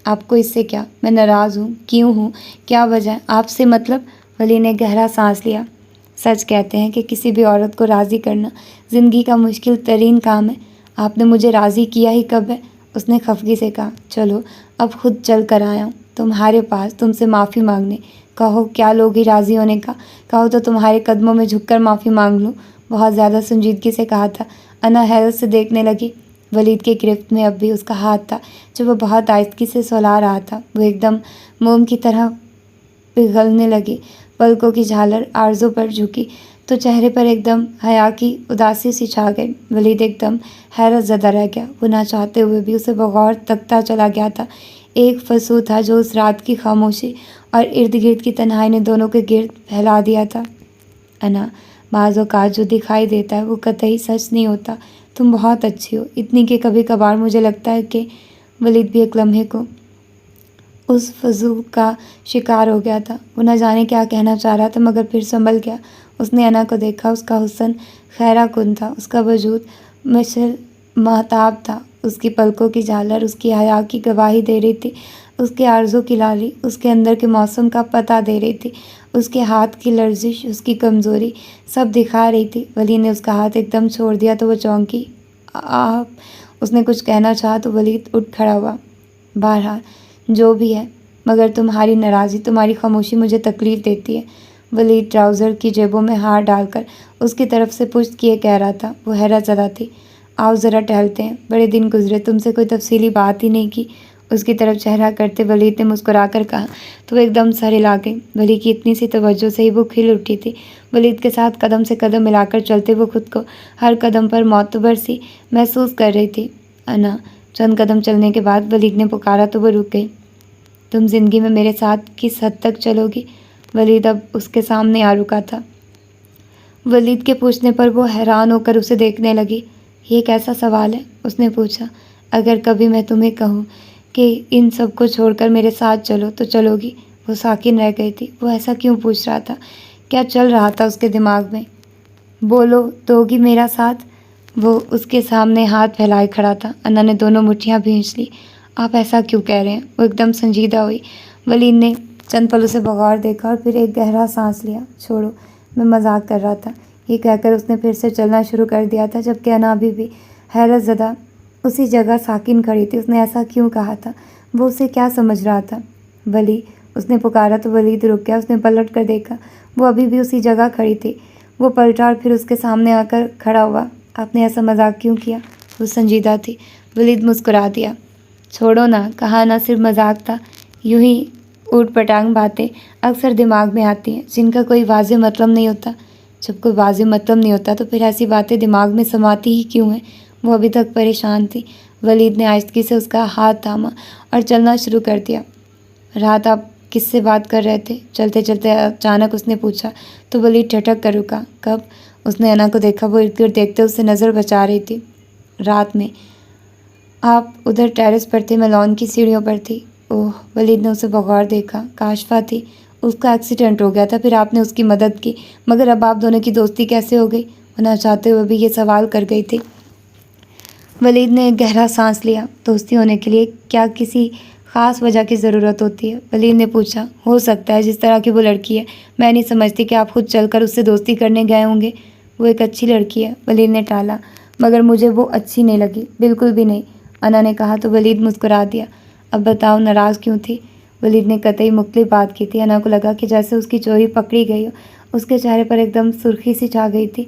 آپ کو اس سے کیا؟ میں ناراض ہوں، کیوں ہوں، کیا وجہ ہے؟ آپ سے مطلب؟ ولید نے گہرا سانس لیا۔ سچ کہتے ہیں کہ کسی بھی عورت کو راضی کرنا زندگی کا مشکل ترین کام ہے۔ آپ نے مجھے راضی کیا ہی کب ہے؟ اس نے خفگی سے کہا۔ چلو اب خود چل کر آیا ہوں تمہارے پاس تم سے معافی مانگنے۔ کہو کیا لوگ ہی راضی ہونے کا؟ کہو تو تمہارے قدموں میں جھک کر معافی مانگ لوں، بہت زیادہ سنجیدگی سے کہا تھا۔ انا حیرت سے دیکھنے لگی۔ ولید کے گرفت میں اب بھی اس کا ہاتھ تھا جو وہ بہت آہستگی سے سلا رہا تھا۔ وہ ایک دم موم کی طرح پگھلنے لگی۔ پلکوں کی جھالر عارضوں پر جھکی تو چہرے پر ایک دم حیا کی اداسی سی چھا گئی۔ ولید ایک دم حیرت زدہ رہ گیا۔ وہ نہ چاہتے ہوئے بھی اسے بغور تکتا چلا گیا تھا۔ ایک فسو تھا جو اس رات کی خاموشی اور ارد گرد کی تنہائی نے دونوں کے گرد پھیلا دیا تھا۔ انا، بعض اوقات جو دکھائی دیتا ہے وہ قطعی سچ نہیں ہوتا۔ تم بہت اچھی ہو، اتنی کہ کبھی کبھار مجھے لگتا ہے کہ ولید بھی ایک لمحے کو اس فضول کا شکار ہو گیا تھا۔ وہ نہ جانے کیا کہنا چاہ رہا تھا مگر پھر سنبھل گیا۔ اس نے انا کو دیکھا۔ اس کا حسن خیرہ کن تھا، اس کا وجود مشعل مہتاب تھا۔ اس کی پلکوں کی جھالر اس کی حیا کی گواہی دے رہی تھی۔ اس کے آرزو کی لالی اس کے اندر کے موسم کا پتہ دے رہی تھی۔ اس کے ہاتھ کی لرزش، اس کی کمزوری سب دکھا رہی تھی۔ ولید نے اس کا ہاتھ ایک دم چھوڑ دیا تو وہ چونکی۔ آپ، اس نے کچھ کہنا چاہا تو ولید اٹھ کھڑا ہوا۔ بہرحال جو بھی ہے، مگر تمہاری ناراضی، تمہاری خاموشی مجھے تکلیف دیتی ہے۔ ولید ٹراؤزر کی جیبوں میں ہاتھ ڈال کر اس کی طرف سے پشت کیے کہہ رہا تھا۔ وہ حیرت زدہ تھی۔ آؤ ذرا ٹہلتے ہیں، بڑے دن گزرے، تم سے کوئی تفصیلی بات ہی نہیں کی۔ اس کی طرف چہرہ کرتے ولید نے مسکرا کر کہا تو وہ ایک دم سر ہلا گئی۔ ولید کی اتنی سی توجہ سے ہی وہ کھل اٹھی تھی۔ ولید کے ساتھ قدم سے قدم ملا کر چلتے وہ خود کو ہر قدم پر معتبر سی محسوس کر رہی تھی۔ انا، چند قدم چلنے کے بعد ولید نے پکارا تو وہ رک گئی۔ تم زندگی میں میرے ساتھ کس حد تک چلو گی؟ ولید اب اس کے سامنے آ رکا تھا۔ ولید کے پوچھنے پر وہ حیران ہو کر اسے دیکھنے لگی۔ یہ کیسا سوال ہے؟ اس نے پوچھا۔ اگر کبھی میں تمہیں کہوں کہ ان سب کو چھوڑ کر میرے ساتھ چلو تو چلو گی؟ وہ ساکن رہ گئی تھی۔ وہ ایسا کیوں پوچھ رہا تھا؟ کیا چل رہا تھا اس کے دماغ میں؟ بولو، دو گی میرا ساتھ؟ وہ اس کے سامنے ہاتھ پھیلائے کھڑا تھا۔ انا نے دونوں مٹھیاں بھینچ لی۔ آپ ایسا کیوں کہہ رہے ہیں؟ وہ ایک دم سنجیدہ ہوئی۔ ولید نے چند پل اسے بغور دیکھا اور پھر ایک گہرا سانس لیا۔ چھوڑو، میں مذاق کر رہا تھا، یہ کہہ کر اس نے پھر سے چلنا شروع کر دیا تھا، جبکہ انا ابھی بھی حیرت زدہ اسی جگہ ساکن کھڑی تھی۔ اس نے ایسا کیوں کہا تھا؟ وہ اسے کیا سمجھ رہا تھا؟ ولی، اس نے پکارا تو ولید رک گیا۔ اس نے پلٹ کر دیکھا، وہ ابھی بھی اسی جگہ کھڑی تھی۔ وہ پلٹا اور پھر اس کے سامنے آ کر کھڑا ہوا۔ آپ نے ایسا مذاق کیوں کیا؟ وہ سنجیدہ تھی۔ ولید مسکرا دیا۔ چھوڑو نا، کہا نا صرف مذاق تھا۔ یوں ہی اوٹ پٹانگ باتیں اکثر دماغ میں آتی ہیں جن کا کوئی واضح مطلب نہیں ہوتا۔ جب کوئی واضح مطلب نہیں ہوتا تو پھر ایسی باتیں دماغ میں سماتی ہی کیوں ہیں؟ وہ ابھی تک پریشان تھی۔ ولید نے آہستگی سے اس کا ہاتھ تھاما اور چلنا شروع کر دیا۔ رات آپ کس سے بات کر رہے تھے؟ چلتے چلتے اچانک اس نے پوچھا تو ولید ٹھٹک کر رکا۔ کب؟ اس نے انا کو دیکھا، وہ ارد گرد دیکھتے اس سے نظر بچا رہی تھی۔ رات میں آپ ادھر ٹیرس پر تھے، میں لان کی سیڑھیوں پر تھی۔ اوہ، ولید نے اسے بغور دیکھا۔ کاشفا تھی، اس کا ایکسیڈنٹ ہو گیا تھا، پھر آپ نے اس کی مدد کی، مگر اب آپ دونوں کی دوستی کیسے ہو گئی؟ وہ نہ چاہتے ہوئے بھی یہ سوال کر گئی تھی۔ ولید نے ایک گہرا سانس لیا۔ دوستی ہونے کے لیے کیا کسی خاص وجہ کی ضرورت ہوتی ہے؟ ولید نے پوچھا۔ ہو سکتا ہے، جس طرح کی وہ لڑکی ہے میں نہیں سمجھتی کہ آپ خود چل کر اس سے دوستی کرنے گئے ہوں گے۔ وہ ایک اچھی لڑکی ہے، ولید نے ٹالا، مگر مجھے وہ اچھی نہیں لگی، بالکل بھی نہیں، انا نے کہا تو ولید مسکرا دیا۔ اب بتاؤ، ناراض کیوں تھی؟ ولید نے قطعی مختلف بات کی تھی۔ انا کو لگا کہ جیسے اس کی چوری پکڑی گئی ہو۔ اس کے چہرے پر ایک دم سرخی سی چھا گئی تھی۔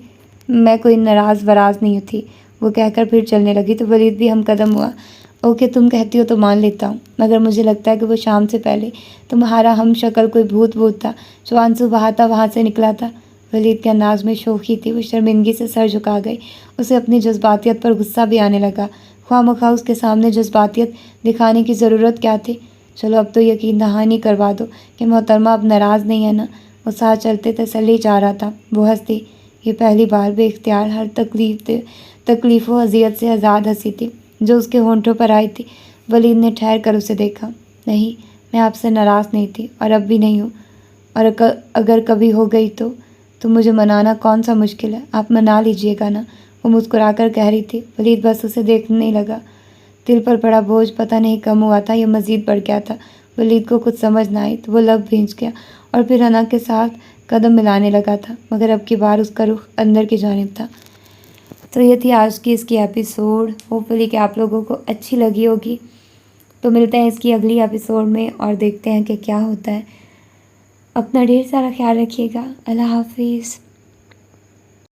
میں کوئی ناراض وراز نہیں تھی، وہ کہہ کر پھر چلنے لگی تو ولید بھی ہم قدم ہوا۔ اوکے، تم کہتی ہو تو مان لیتا ہوں، مگر مجھے لگتا ہے کہ وہ شام سے پہلے تمہارا ہم شکل کوئی بھوت تھا جو آنسو بہاتا وہاں سے نکلا تھا۔ ولید کے انداز میں شوخی تھی۔ وہ شرمندگی سے سر جھکا گئی۔ اسے اپنی جذباتیت پر غصہ بھی آنے لگا۔ خواہ مخواہ اس کے سامنے جذباتیت دکھانے کی ضرورت کیا تھی؟ چلو اب تو یقین دہانی کروا دو کہ محترمہ اب ناراض نہیں ہے نا؟ وہ ساتھ چلتے تسلی چاہ رہا تھا۔ وہ ہنسی۔ یہ پہلی بار بے اختیار ہر تکلیف و اذیت سے آزاد ہنسی تھی جو اس کے ہونٹوں پر آئی تھی۔ ولید نے ٹھہر کر اسے دیکھا۔ نہیں، میں آپ سے ناراض نہیں تھی اور اب بھی نہیں ہوں، اور اگر کبھی ہو گئی تو مجھے منانا کون سا مشکل ہے، آپ منا لیجئے گا نا؟ وہ مسکرا کر کہہ رہی تھی۔ ولید بس اسے دیکھنے لگا۔ دل پر پڑا بوجھ پتہ نہیں کم ہوا تھا یا مزید بڑھ گیا تھا۔ ولید کو کچھ سمجھ نہ آئی تو وہ لب بھینچ گیا اور پھر انا کے ساتھ قدم ملانے لگا تھا، مگر اب کی بار اس کا رخ اندر کی جانب تھا۔ تو یہ تھی آج کی اس کی ایپیسوڈ۔ ہوپفلی کہ آپ لوگوں کو اچھی لگی ہوگی۔ تو ملتے ہیں اس کی اگلی ایپیسوڈ میں اور دیکھتے ہیں کہ کیا ہوتا ہے۔ اپنا ڈھیر سارا خیال رکھیے گا۔ اللہ حافظ۔